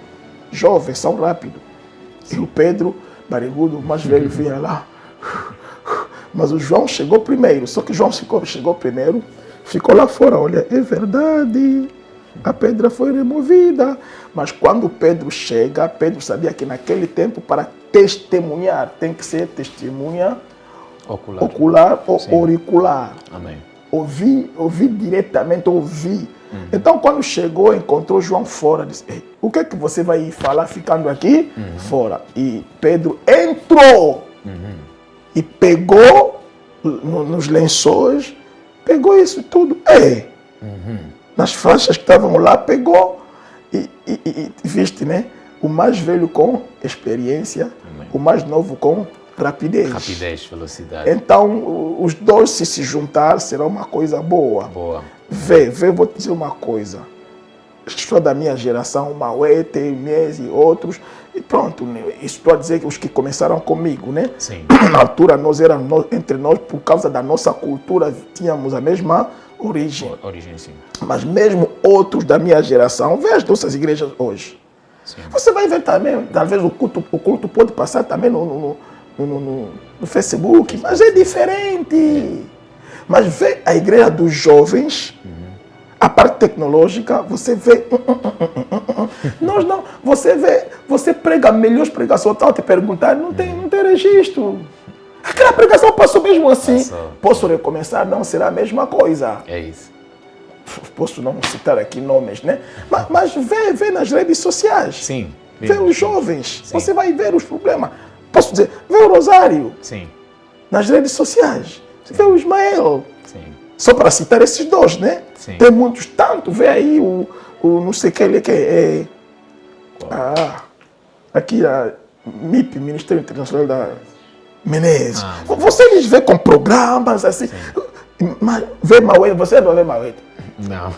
Jovens são rápidos. E o Pedro, barrigudo, mais velho, vinha lá. Mas o João chegou primeiro. Só que João chegou primeiro, ficou lá fora. Olha, é verdade, a pedra foi removida. Mas quando Pedro chega, Pedro sabia que naquele tempo, para testemunhar, tem que ser testemunha ocular ou auricular. Amém. Ouvi diretamente, ouvi. Então, quando chegou, encontrou João fora, disse: o que é que você vai falar ficando aqui fora? E Pedro entrou e pegou nos lençóis, pegou isso tudo. Nas faixas que estavam lá, pegou e viste, né? O mais velho com experiência, o mais novo com rapidez. Rapidez, velocidade. Então, os dois se juntar será uma coisa boa. Vê, vou te dizer uma coisa. As pessoas da minha geração, Mauete, Inês e outros, e pronto, isso para dizer que os que começaram comigo, né? Na altura, entre nós, por causa da nossa cultura, tínhamos a mesma origem. Mas mesmo outros da minha geração, vê as nossas igrejas hoje. Você vai ver também, talvez o culto pode passar também no Facebook, mas é diferente. Mas vê a igreja dos jovens, A parte tecnológica, você vê... Nós não... Você prega melhores pregações, tal, te perguntar, não tem registro. Aquela pregação passou mesmo assim. Posso recomeçar? Não será a mesma coisa. É isso. Posso não citar aqui nomes, né? Mas vê nas redes sociais. Sim. Vê os jovens. Sim. Você vai ver os problemas. Posso dizer, vê o Rosário. Sim. Nas redes sociais. Vê o Ismael. Sim. Só para citar esses dois, né? Sim. Tem muitos tanto. Vê aí o não sei que ele que é. Aqui a MIP, Ministério Internacional da Menezes. Você eles vê com programas assim. Sim. Mas vê Mauete, você não vê Mauete? Não.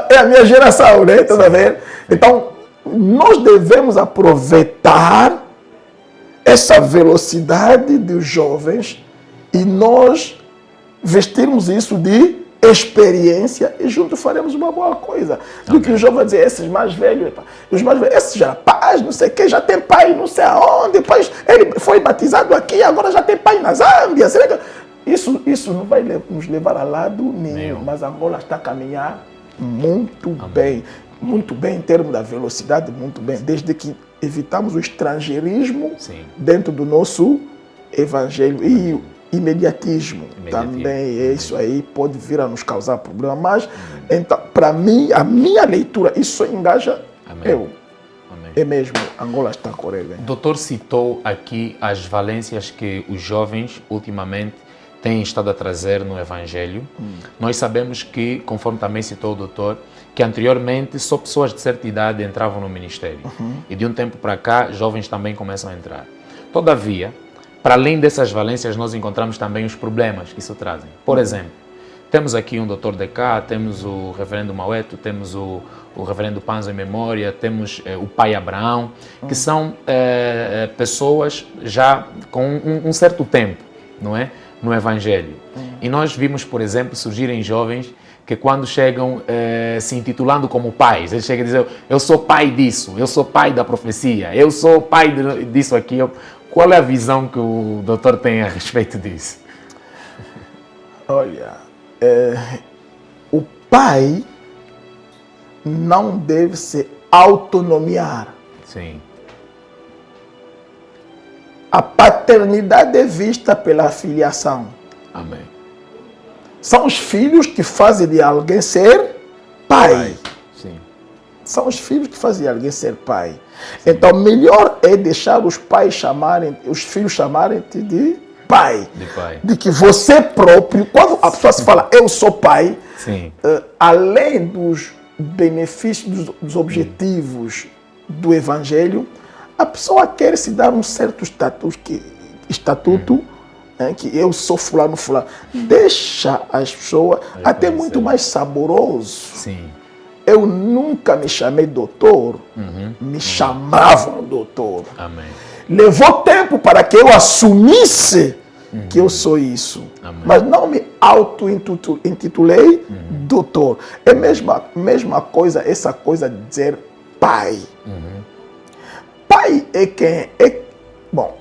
É a minha geração, né? Tá vendo? Então, nós devemos aproveitar essa velocidade dos jovens e nós vestirmos isso de experiência e juntos faremos uma boa coisa. Do que o jovem vai dizer, esses mais velhos, os mais velhos, esses já pais, não sei o que, já tem pai não sei aonde, depois ele foi batizado aqui, agora já tem pai na Zâmbia. Isso não vai nos levar a lado nenhum, mas Angola está a caminhar muito bem em termos da velocidade, muito bem, desde que evitamos o estrangeirismo dentro do nosso evangelho e o imediatismo também, isso aí pode vir a nos causar problema, mas então, para mim, a minha leitura, isso engaja eu. É mesmo, Angola está a correr bem. O doutor citou aqui as valências que os jovens ultimamente têm estado a trazer no Evangelho. Nós sabemos que, conforme também citou o doutor, que anteriormente só pessoas de certa idade entravam no ministério. E de um tempo para cá, jovens também começam a entrar. Todavia, para além dessas valências, nós encontramos também os problemas que isso trazem. Por exemplo, temos aqui um doutor DK, temos o reverendo Mauete, temos o reverendo Panzo em Memória, temos o pai Abraão, que são pessoas já com um certo tempo, não é? No Evangelho. E nós vimos, por exemplo, surgirem jovens que quando chegam se intitulando como pais, eles chegam a dizer, eu sou pai disso, eu sou pai da profecia, eu sou pai disso aqui. Qual é a visão que o doutor tem a respeito disso? Olha, o pai não deve se autonomiar. Sim. A paternidade é vista pela filiação. Amém. São os filhos que fazem de alguém ser pai. Sim. São os filhos que fazem de alguém ser pai. Sim. Então, melhor é deixar os filhos chamarem-te de pai. De que você próprio, quando a pessoa se fala, eu sou pai, além dos benefícios, dos objetivos do Evangelho, a pessoa quer se dar um certo estatuto que eu sou fulano. Deixa as pessoas até muito mais saboroso. Sim. Eu nunca me chamei doutor, me chamavam doutor. Amém. Levou tempo para que eu assumisse que eu sou isso. Amém. Mas não me auto-intitulei doutor. É a mesma coisa, essa coisa de dizer pai. Pai é quem é... Bom,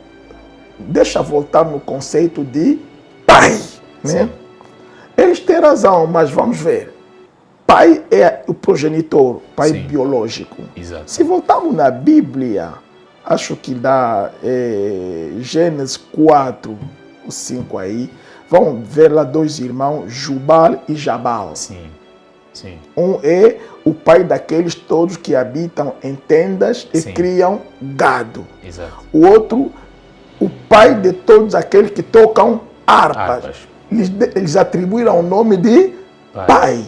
deixa voltar no conceito de pai. Né? Eles têm razão, mas vamos ver. Pai é o progenitor, pai biológico. Exato. Se voltarmos na Bíblia, acho que dá Gênesis 4, o 5 aí, vamos ver lá dois irmãos, Jubal e Jabal. Sim. Um é o pai daqueles todos que habitam em tendas e criam gado. Exato. O outro, o pai de todos aqueles que tocam harpas. Eles atribuíram o nome de pai.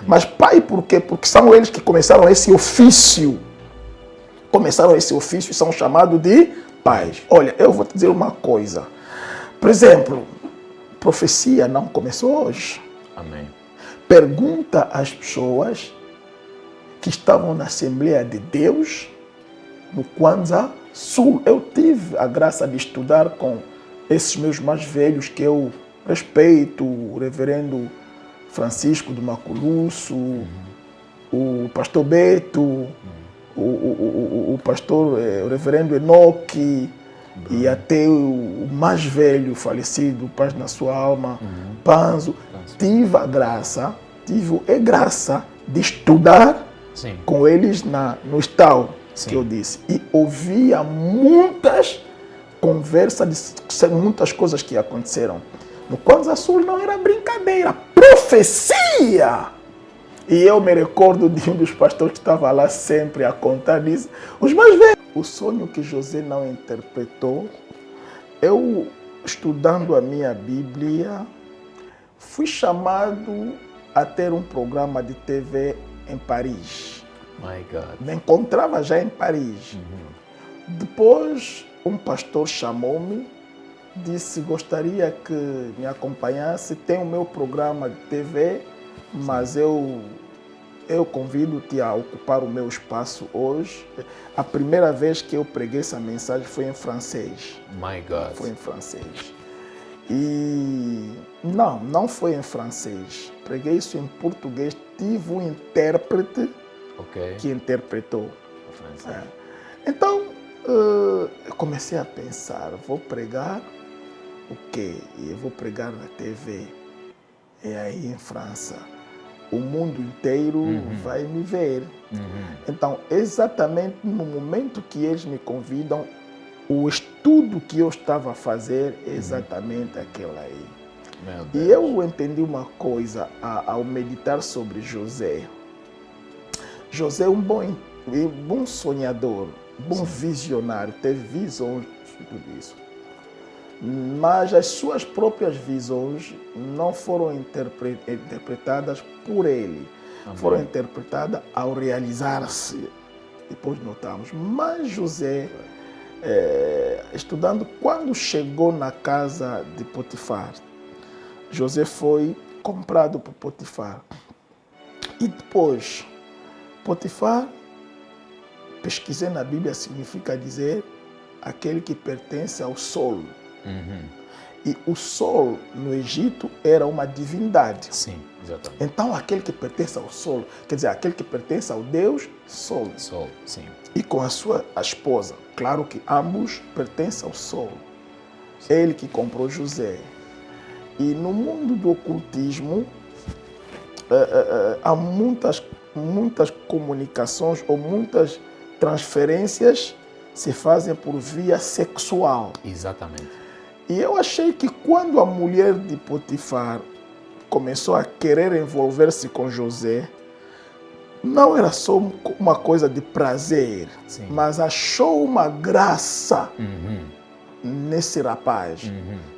Mas pai por quê? Porque são eles que começaram esse ofício. E são chamados de pais. Olha, eu vou te dizer uma coisa. Por exemplo, profecia não começou hoje. Amém. Pergunta às pessoas que estavam na Assembleia de Deus, no Kwanzaa Sul. Eu tive a graça de estudar com esses meus mais velhos que eu respeito, o reverendo Francisco do Maculusso, o pastor Beto, o pastor, o reverendo Enoque, E até o mais velho, falecido, paz na sua alma, Panzo, tive a graça, graça de estudar com eles no estado que eu disse. E ouvia muitas conversas, muitas coisas que aconteceram. No Kwanzaa Sul não era brincadeira, profecia! E eu me recordo de um dos pastores que estava lá sempre a contar isso. Os mais velhos. O sonho que José não interpretou, eu, estudando a minha Bíblia, fui chamado a ter um programa de TV em Paris. My God. Me encontrava já em Paris. Depois, um pastor chamou-me, disse, gostaria que me acompanhasse, tem o meu programa de TV, mas eu convido-te a ocupar o meu espaço hoje. A primeira vez que eu preguei essa mensagem foi em francês. My God. Foi em francês. E não foi em francês. Preguei isso em português. Tive um intérprete que interpretou. Então, eu comecei a pensar, vou pregar o quê? Eu vou pregar na TV. E aí em França, o mundo inteiro vai me ver. Então, exatamente no momento que eles me convidam, o estudo que eu estava a fazer é exatamente aquele aí. E eu entendi uma coisa ao meditar sobre José. José é um bom sonhador, bom visionário, teve visões de tudo isso. Mas as suas próprias visões não foram interpretadas por ele. Amém. Foram interpretadas ao realizar-se. Depois notamos. Mas José, estudando, quando chegou na casa de Potifar, José foi comprado por Potifar. E depois, Potifar, pesquisei na Bíblia, significa dizer aquele que pertence ao sol. E o sol no Egito era uma divindade. Sim, exatamente. Então aquele que pertence ao sol, quer dizer, aquele que pertence ao Deus Sol. Sol, sim. E com a sua esposa. Claro que ambos pertencem ao sol. Sim. Ele que comprou José. E no mundo do ocultismo há muitas comunicações ou muitas transferências se fazem por via sexual. Exatamente. E eu achei que quando a mulher de Potifar começou a querer envolver-se com José, não era só uma coisa de prazer, mas achou uma graça nesse rapaz.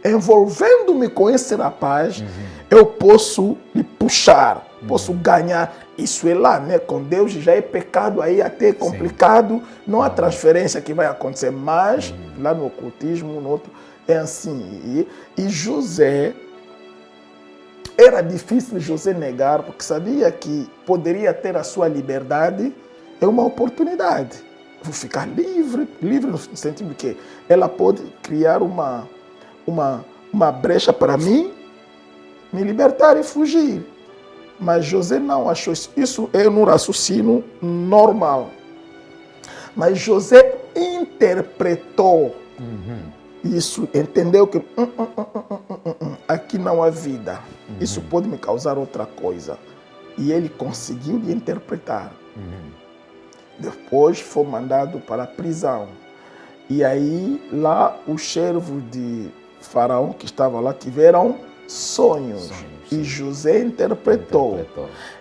Envolvendo-me com esse rapaz, eu posso me puxar, posso ganhar. Isso é lá, né? Com Deus já é pecado, aí até é complicado, não há transferência que vai acontecer, mas lá no ocultismo, no outro, é assim. E José, era difícil José negar, porque sabia que poderia ter a sua liberdade, é uma oportunidade. Vou ficar livre no sentido de que ela pode criar uma brecha para mim, me libertar e fugir. Mas José não achou isso. Isso é um raciocínio normal. Mas José interpretou isso, entendeu que aqui não há vida. Isso pode me causar outra coisa. E ele conseguiu de interpretar. Depois foi mandado para a prisão. E aí lá os servos de Faraó que estavam lá tiveram sonhos. E José interpretou.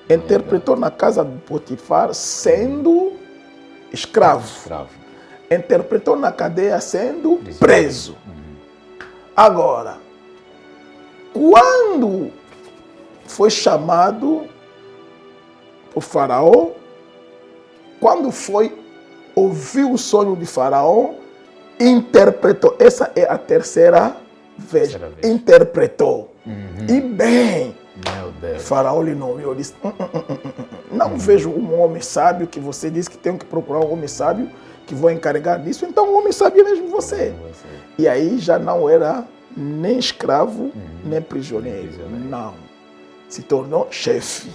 Interpretou na casa de Potifar sendo escravo. Interpretou na cadeia sendo preso. Agora, quando foi chamado por Faraó, quando foi ouvir o sonho de Faraó, interpretou. Essa é a terceira vez. Interpretou. E bem, meu Deus. Faraó lhe nomeou, disse, não vejo um homem sábio, que você disse que tem que procurar um homem sábio, que vou encarregar disso, então o homem sábio é mesmo você. E aí já não era nem escravo, nem prisioneiro. Não. Se tornou chefe.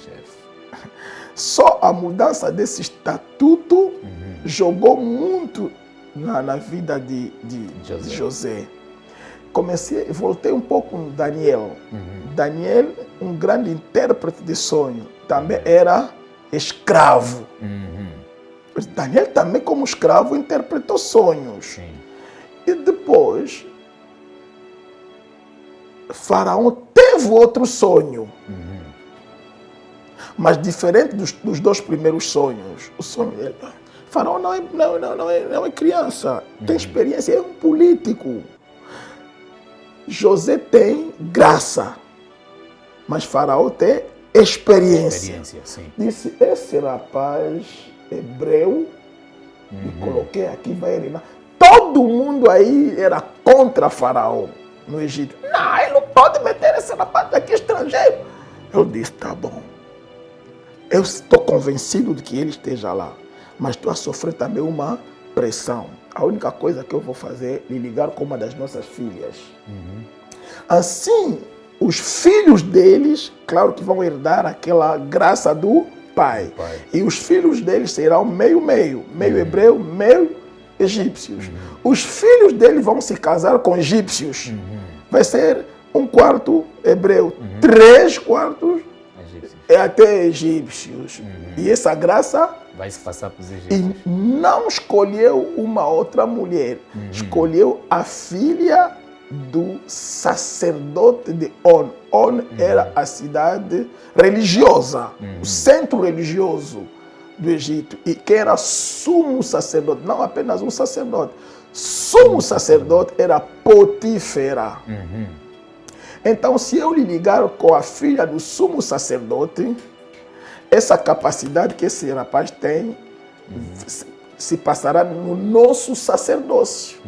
Só a mudança desse estatuto jogou muito na vida de José. Voltei um pouco no Daniel. Daniel, um grande intérprete de sonho, também era escravo. Daniel também, como escravo, interpretou sonhos. Sim. E depois, Faraó teve outro sonho. Mas diferente dos dois primeiros sonhos. O sonho dele, Faraó não é criança, tem experiência, é um político. José tem graça, mas Faraó tem experiência. Sim. Disse, esse rapaz hebreu, e coloquei aqui, vai reinar. Todo mundo aí era contra Faraó no Egito. Não, ele não pode meter esse rapaz aqui estrangeiro. Eu disse, tá bom. Eu estou convencido de que ele esteja lá, mas estou a sofrer também uma pressão. A única coisa que eu vou fazer é lhe ligar com uma das nossas filhas. Assim, os filhos deles, claro que vão herdar aquela graça do pai. E os filhos deles serão meio hebreu, meio egípcios. Os filhos deles vão se casar com egípcios. Vai ser 1/4 hebreu, 3/4 até egípcios. E essa graça vai se passar para os egípcios. E não escolheu uma outra mulher. Escolheu a filha do sacerdote de On. On era a cidade religiosa, o centro religioso do Egito. E que era sumo sacerdote, não apenas um sacerdote. Sumo sacerdote era Potífera. Então, se eu lhe ligar com a filha do sumo sacerdote, essa capacidade que esse rapaz tem se passará no nosso sacerdócio.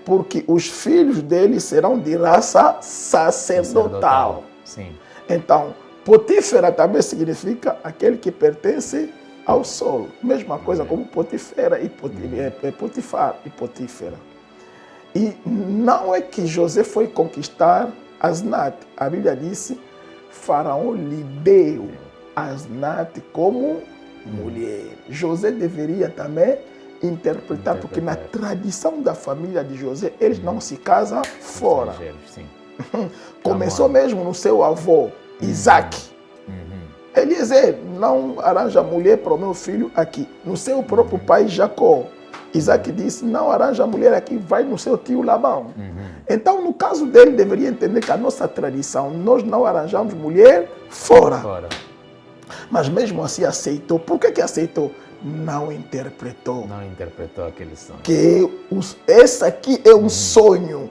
Porque os filhos dele serão de raça sacerdotal. Sim. Então, Potífera também significa aquele que pertence ao solo. Mesma coisa como Potifera e Potifar e Potífera. E não é que José foi conquistar Asnat. A Bíblia disse, Faraó lhe deu Asnat como mulher. José deveria também interpretar, porque na tradição da família de José, eles não se casam fora. Sim. Começou mesmo no seu avô, Isaac. Eliezer não arranja mulher para o meu filho aqui. No seu próprio pai, Jacó. Isaac disse, não arranja mulher aqui, vai no seu tio Labão. Então, no caso dele, deveria entender que a nossa tradição, nós não arranjamos mulher fora. Mas mesmo assim aceitou. Por que aceitou? Não interpretou. Não interpretou aquele sonho. Que esse aqui é um sonho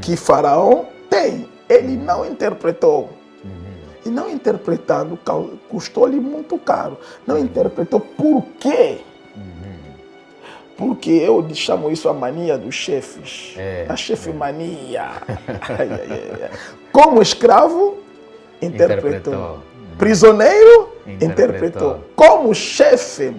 que Faraó tem. Ele não interpretou. E não interpretando, custou-lhe muito caro. Não interpretou por quê? Porque eu chamo isso a mania dos chefes. A chefemania. Como escravo, interpretou. Prisioneiro, interpretou. Como chefe.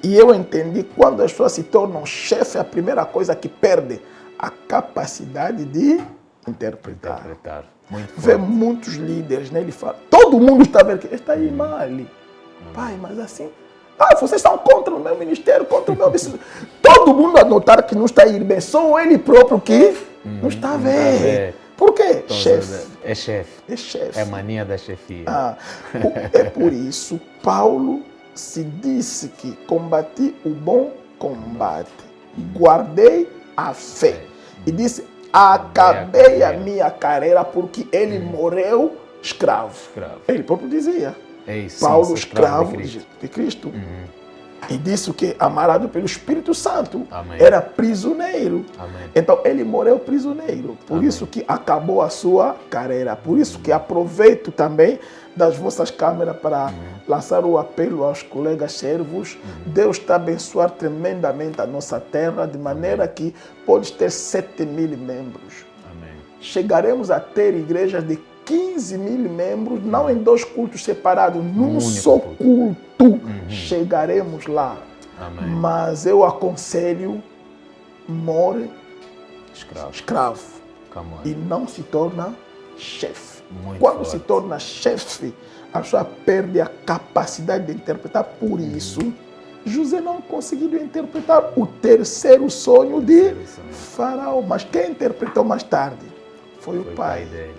E eu entendi, quando as pessoas se tornam chefe, a primeira coisa que perde, a capacidade de interpretar. Vê muitos líderes, né? Ele fala, todo mundo está vendo que está aí mal. Pai, mas assim, vocês estão contra o meu ministério, contra o meu... Todo mundo a notar que não está aí bem, só ele próprio que não está a ver. Por quê? Chefe. É chefe. É chefe. É mania da chefia. É por isso, Paulo se disse que combati o bom combate, guardei a fé. E disse, acabei a minha carreira, porque ele morreu escravo. Ele próprio dizia. Paulo, escravo de Cristo. E disse que, amarado pelo Espírito Santo, era prisioneiro. Então, ele morreu prisioneiro. Por isso que acabou a sua carreira. Por isso que aproveito também das vossas câmeras para lançar o apelo aos colegas servos. Deus está a abençoar tremendamente a nossa terra, de maneira que pode ter 7.000 membros. Chegaremos a ter igrejas de 15.000 membros, não em 2 cultos separados, num só culto. Chegaremos lá. Mas eu aconselho, more escravo. E não se torna chefe. Quando se torna chefe, a pessoa perde a capacidade de interpretar. Por isso, José não conseguiu interpretar o terceiro sonho de Faraó. Mas quem interpretou mais tarde foi o pai dele.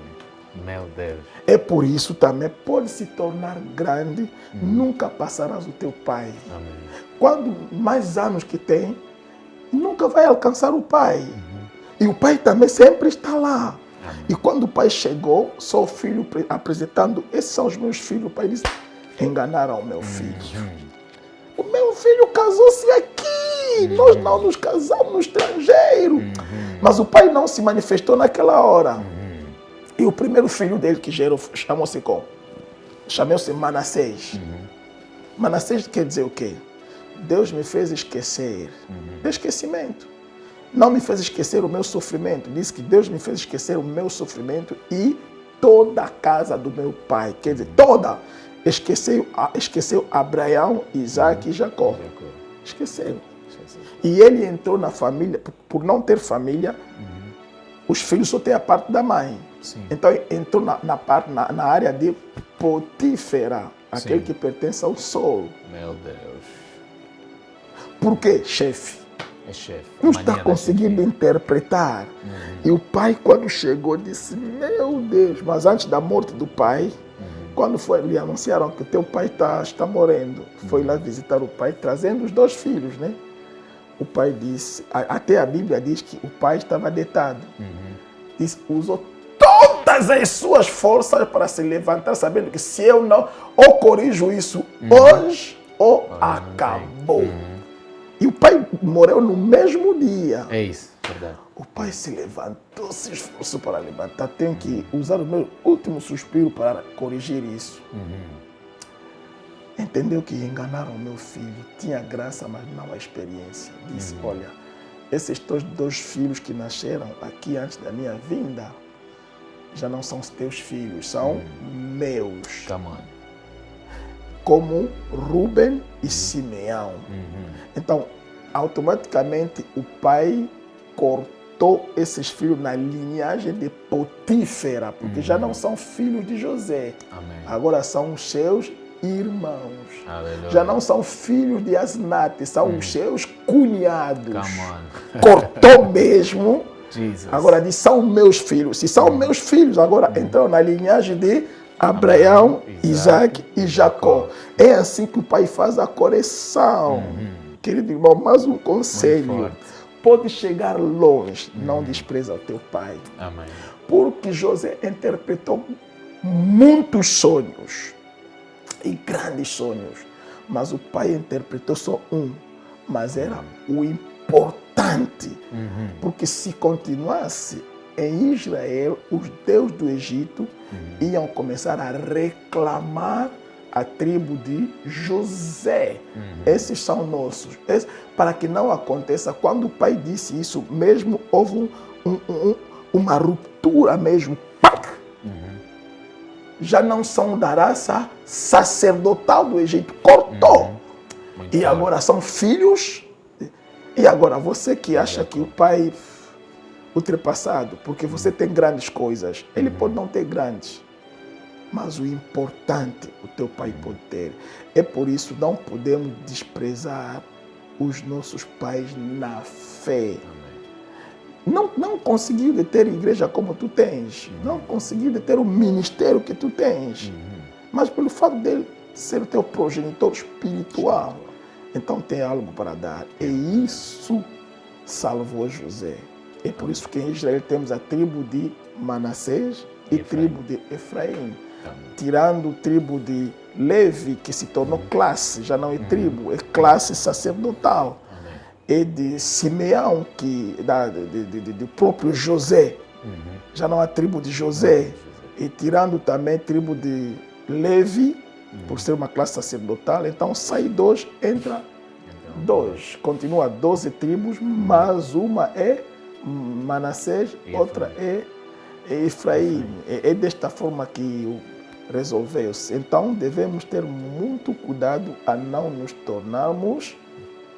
Meu Deus. É por isso também, pode se tornar grande, nunca passarás o teu pai. Amém. Quando mais anos que tem, nunca vai alcançar o pai. E o pai também sempre está lá. Amém. E quando o pai chegou, só o filho apresentando, esses são os meus filhos, o pai disse, enganaram o meu filho. O meu filho casou-se aqui, nós não nos casamos no estrangeiro. Mas o pai não se manifestou naquela hora. E o primeiro filho dele que gerou chamou-se Manassés. Manassés quer dizer o quê? Deus me fez esquecer. Esquecimento. Não me fez esquecer o meu sofrimento. Diz que Deus me fez esquecer o meu sofrimento e toda a casa do meu pai. Quer dizer, toda. Esqueceu Abraão, Isaac e Jacó. Esqueceu. E ele entrou na família, por não ter família, os filhos só têm a parte da mãe. Sim. Então entrou na área de Potífera, aquele que pertence ao sol. Meu Deus. Por quê? Chefe. É chefe. Não está conseguindo interpretar. E o pai, quando chegou, disse, meu Deus, mas antes da morte do pai, quando lhe anunciaram que o teu pai está morrendo, foi lá visitar o pai, trazendo os 2 filhos, né? O pai disse, até a Bíblia diz que o pai estava deitado. Usou todas as suas forças para se levantar, sabendo que se eu não ou corrijo isso hoje, ou acabou. E o pai morreu no mesmo dia. É isso, verdade. O pai se levantou, se esforçou para levantar. Tenho que usar o meu último suspiro para corrigir isso. Entendeu que enganaram o meu filho. Tinha graça, mas não a experiência. Disse, olha, esses 2 filhos que nasceram aqui antes da minha vinda, já não são os teus filhos, são meus. Como Rúben e Simeão. Então, automaticamente, o pai cortou esses filhos na linhagem de Potífera, porque já não são filhos de José. Amém. Agora são os seus irmãos. Aleluia. Já não são filhos de Asnate, são os seus cunhados. Cortou mesmo. Jesus. Agora diz, são meus filhos. Se são meus filhos, agora entrou na linhagem de Abraão, Isaac e Jacó. É assim que o pai faz a correção. Querido irmão, mais um conselho. Pode chegar longe, não despreza o teu pai. Amém. Porque José interpretou muitos sonhos e grandes sonhos, mas o pai interpretou só um, mas era o importante, porque se continuasse em Israel, os deuses do Egito iam começar a reclamar a tribo de José. Esses são nossos. Para que não aconteça, quando o pai disse isso, mesmo houve uma ruptura mesmo. Já não são da raça sacerdotal do Egito. Cortou. E agora são filhos. E agora você que acha que o pai ultrapassado, porque você tem grandes coisas. Ele pode não ter grandes. Mas o importante o teu pai pode ter. É por isso que não podemos desprezar os nossos pais na fé. Não conseguiu de ter igreja como tu tens. Não conseguiu de ter o ministério que tu tens. Mas pelo fato dele ser o teu progenitor espiritual, então tem algo para dar. E isso salvou José. É por isso que em Israel temos a tribo de Manassés e tribo de Efraim. Tirando a tribo de Levi, que se tornou classe, já não é tribo, é classe sacerdotal. E de Simeão, do próprio José, já não há tribo de José. E tirando também a tribo de Levi, por ser uma classe sacerdotal, então sai 2, entra 2. Continua 12 tribos, mas uma é Manassés, outra é Efraim. É desta forma que resolveu-se. Então devemos ter muito cuidado a não nos tornarmos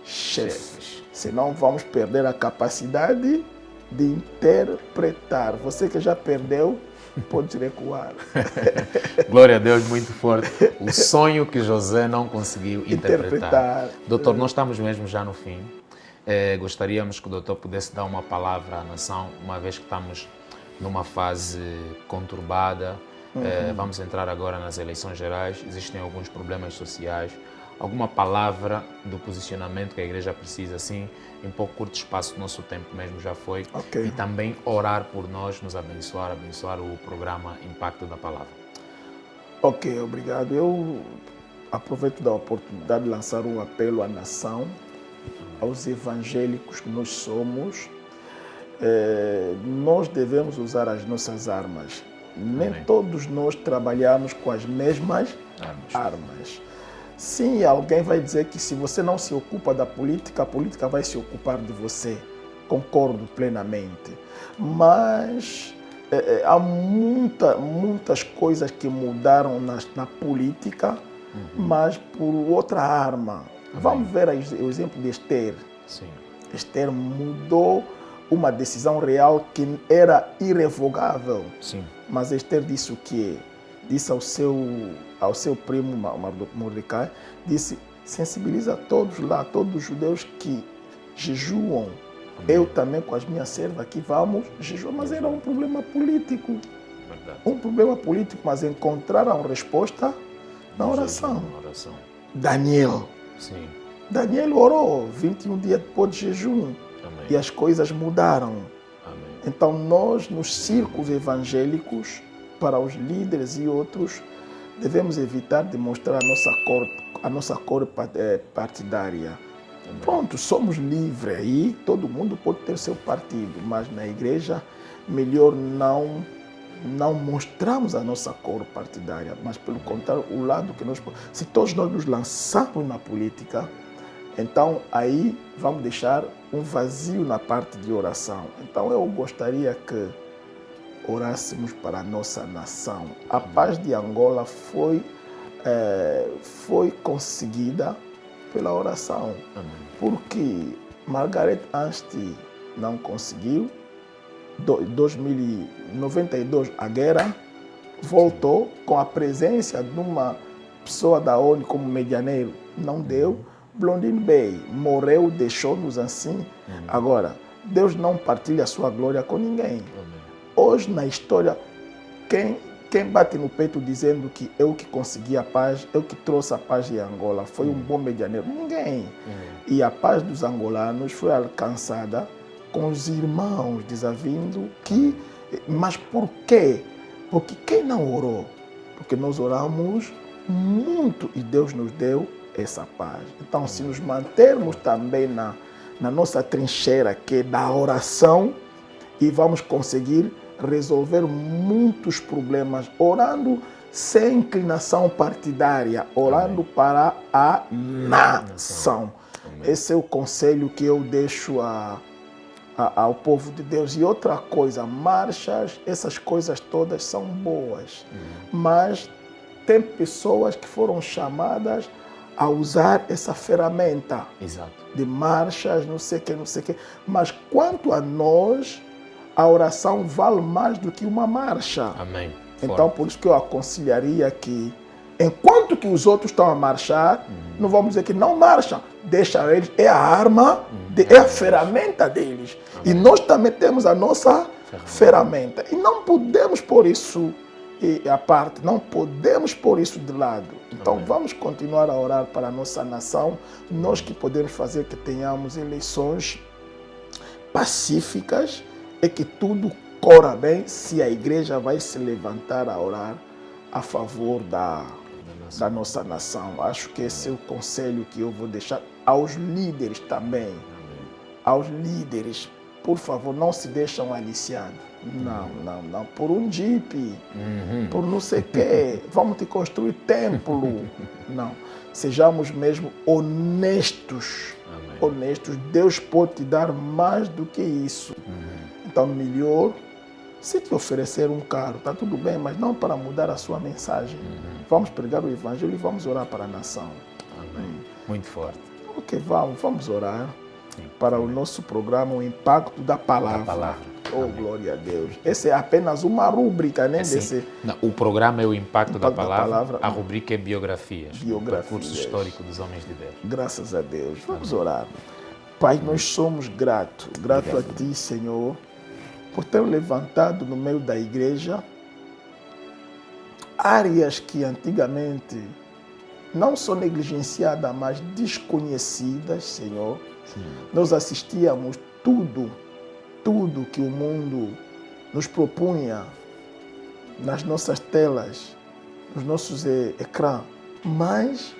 chefes. Senão vamos perder a capacidade de interpretar. Você que já perdeu, podes recuar. Glória a Deus, muito forte. O sonho que José não conseguiu interpretar. Doutor, nós estamos mesmo já no fim. Gostaríamos que o doutor pudesse dar uma palavra à nação, uma vez que estamos numa fase conturbada. Vamos entrar agora nas eleições gerais, existem alguns problemas sociais. Alguma palavra do posicionamento que a igreja precisa, assim, em pouco curto espaço do nosso tempo mesmo já foi. Okay. E também orar por nós, nos abençoar o programa Impacto da Palavra. Ok, obrigado. Eu aproveito da oportunidade de lançar um apelo à nação, aos evangélicos que nós somos. Nós devemos usar as nossas armas. Nem todos nós trabalhamos com as mesmas armas. Sim, alguém vai dizer que se você não se ocupa da política, a política vai se ocupar de você. Concordo plenamente. Mas há muitas coisas que mudaram na política, mas por outra arma. Vamos ver o exemplo de Esther. Sim. Esther mudou uma decisão real que era irrevogável. Sim. Mas Esther disse o quê? Disse ao seu primo Mordecai, disse, sensibiliza todos lá, todos os judeus que jejuam. Eu também com as minhas servas aqui vamos jejuar. Mas era um problema político. Verdade. Um problema político, mas encontraram resposta na oração. Daniel. Sim. Daniel orou 21 dias depois de jejum. Amém. E as coisas mudaram. Amém. Então nós, nos círculos evangélicos, para os líderes e outros, devemos evitar de mostrar a nossa cor partidária. Amém. Pronto, somos livres aí, todo mundo pode ter seu partido, mas na igreja, melhor não mostramos a nossa cor partidária, mas pelo contrário, o lado que nós... Se todos nós nos lançarmos na política, então aí vamos deixar um vazio na parte de oração. Então eu gostaria que orássemos para a nossa nação. A paz de Angola foi conseguida pela oração. Amém. Porque Margaret Einstein não conseguiu. 1992 a guerra voltou com a presença de uma pessoa da ONU como medianeiro. Não deu. Blondine Bey morreu, deixou-nos assim. Agora, Deus não partilha a sua glória com ninguém. Hoje, na história, quem bate no peito dizendo que eu que consegui a paz, eu que trouxe a paz em Angola, foi um bom medianeiro? Ninguém. E a paz dos angolanos foi alcançada com os irmãos desavindo que... Mas por quê? Porque quem não orou? Porque nós oramos muito e Deus nos deu essa paz. Então, se nos mantermos também na nossa trincheira, que é da oração, e vamos conseguir resolver muitos problemas, orando sem inclinação partidária, orando para a nação. Esse é o conselho que eu deixo ao povo de Deus. E outra coisa, marchas, essas coisas todas são boas, mas tem pessoas que foram chamadas a usar essa ferramenta. Exato. De marchas, não sei o que. Mas quanto a nós, a oração vale mais do que uma marcha. Amém. Então, por isso que eu aconselharia que, enquanto que os outros estão a marchar, não vamos dizer que não marcham. Deixa eles, é a arma, é a ferramenta deles. Amém. E nós também temos a nossa ferramenta. E não podemos pôr isso à parte, não podemos pôr isso de lado. Então, vamos continuar a orar para a nossa nação, nós que podemos fazer que tenhamos eleições pacíficas e que tudo corra bem, se a igreja vai se levantar a orar a favor da nossa nação. Acho que esse é o conselho que eu vou deixar aos líderes também. Aos líderes, por favor, não se deixam aliciados. Não. Por um jipe, por não sei o quê. Vamos te construir templo. Não. Sejamos mesmo honestos. Amém. Honestos. Deus pode te dar mais do que isso. Então, melhor, se te oferecer um carro, está tudo bem, mas não para mudar a sua mensagem. Vamos pregar o Evangelho e vamos orar para a nação. Amém. Muito forte. Ok, vamos orar para o nosso programa, o Impacto da Palavra. Oh, glória a Deus. Essa é apenas uma rúbrica, né? Assim, o programa é o Impacto da Palavra, a rubrica é Biografias. O percurso histórico dos homens de Deus. Graças a Deus. Vamos orar. Pai, nós somos gratos a Ti, Senhor, por ter levantado no meio da igreja áreas que antigamente não são negligenciadas, mas desconhecidas, Senhor. Sim. Nós assistíamos tudo que o mundo nos propunha nas nossas telas, nos nossos ecrãs, mas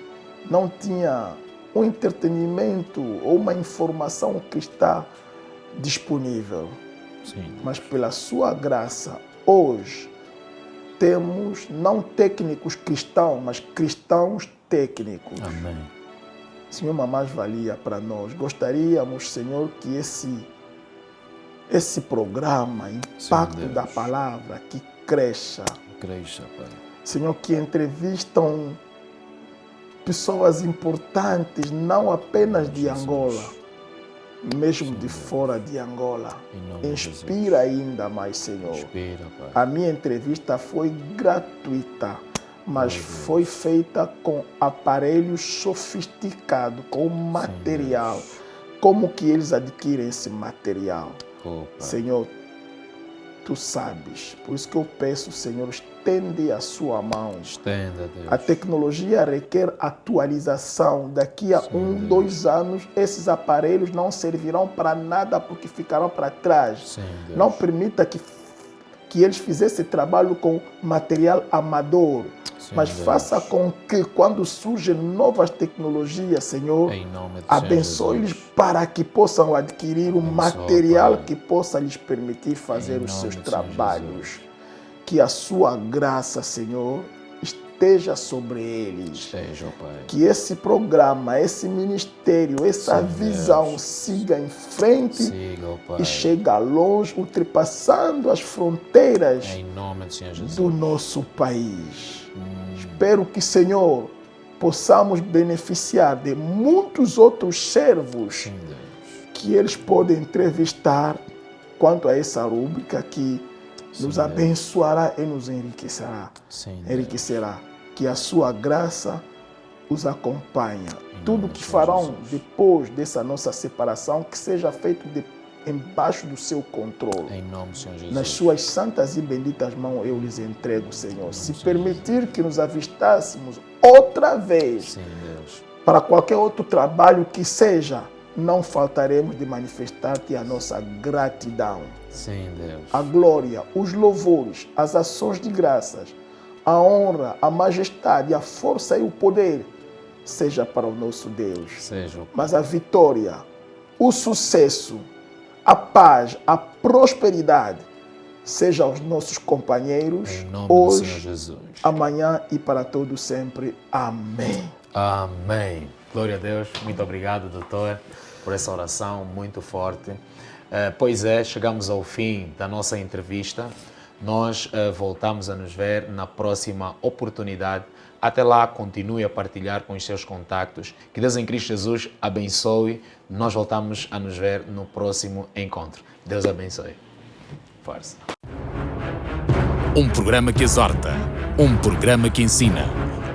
não tinha um entretenimento ou uma informação cristã disponível. Sim. Mas pela sua graça, hoje, temos não técnicos cristãos, mas cristãos técnicos. Amém. Senhor, uma mais-valia para nós. Gostaríamos, Senhor, que esse programa, Impacto da Palavra, que cresça. Cresça, Pai. Senhor, que entrevistam pessoas importantes, não apenas de Angola, mesmo de fora de Angola. Inspira ainda mais, Senhor. Inspira, Pai. A minha entrevista foi gratuita, mas foi feita com aparelhos sofisticados, com material. Como que eles adquirem esse material? Senhor, Tu sabes. Por isso que eu peço, Senhor, estende a sua mão. Estenda, Deus. A tecnologia requer atualização. Daqui a 2 anos, esses aparelhos não servirão para nada porque ficarão para trás. Não permita que eles fizessem trabalho com material amador. Mas faça com que, quando surgem novas tecnologias, Senhor, abençoe-lhes para que possam adquirir um material que possa lhes permitir fazer os seus trabalhos. Que a sua graça, Senhor, esteja sobre eles. Que esse programa, esse ministério, essa visão siga em frente e chegue longe, ultrapassando as fronteiras do nosso país. Espero que, Senhor, possamos beneficiar de muitos outros servos que eles podem entrevistar quanto a essa rúbrica que nos abençoará e nos enriquecerá. Que a sua graça os acompanhe. Tudo que farão depois dessa nossa separação, que seja feito embaixo do seu controle. Em nome do Senhor Jesus. Nas suas santas e benditas mãos eu lhes entrego, Senhor. Se permitir que nos avistássemos outra vez, Deus, para qualquer outro trabalho que seja, não faltaremos de manifestar-te a nossa gratidão. Sim, Deus. A glória, os louvores, as ações de graças, a honra, a majestade, a força e o poder seja para o nosso Deus. Mas a vitória, o sucesso, a paz, a prosperidade seja aos nossos companheiros hoje, Senhor Jesus, amanhã e para todo sempre. Amém. Amém. Glória a Deus. Muito obrigado, doutor, por essa oração muito forte. Pois é, chegamos ao fim da nossa entrevista. Nós voltamos a nos ver na próxima oportunidade. Até lá, continue a partilhar com os seus contactos. Que Deus em Cristo Jesus abençoe. Nós voltamos a nos ver no próximo encontro. Deus abençoe. Força. Um programa que exorta, um programa que ensina,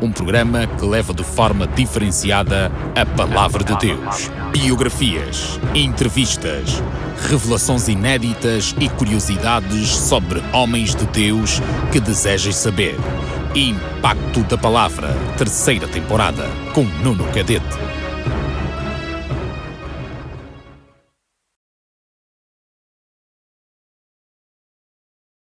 um programa que leva de forma diferenciada a palavra de Deus. Biografias, entrevistas, revelações inéditas e curiosidades sobre homens de Deus que desejas saber. Impacto da Palavra, 3ª temporada, com Nuno Cadete.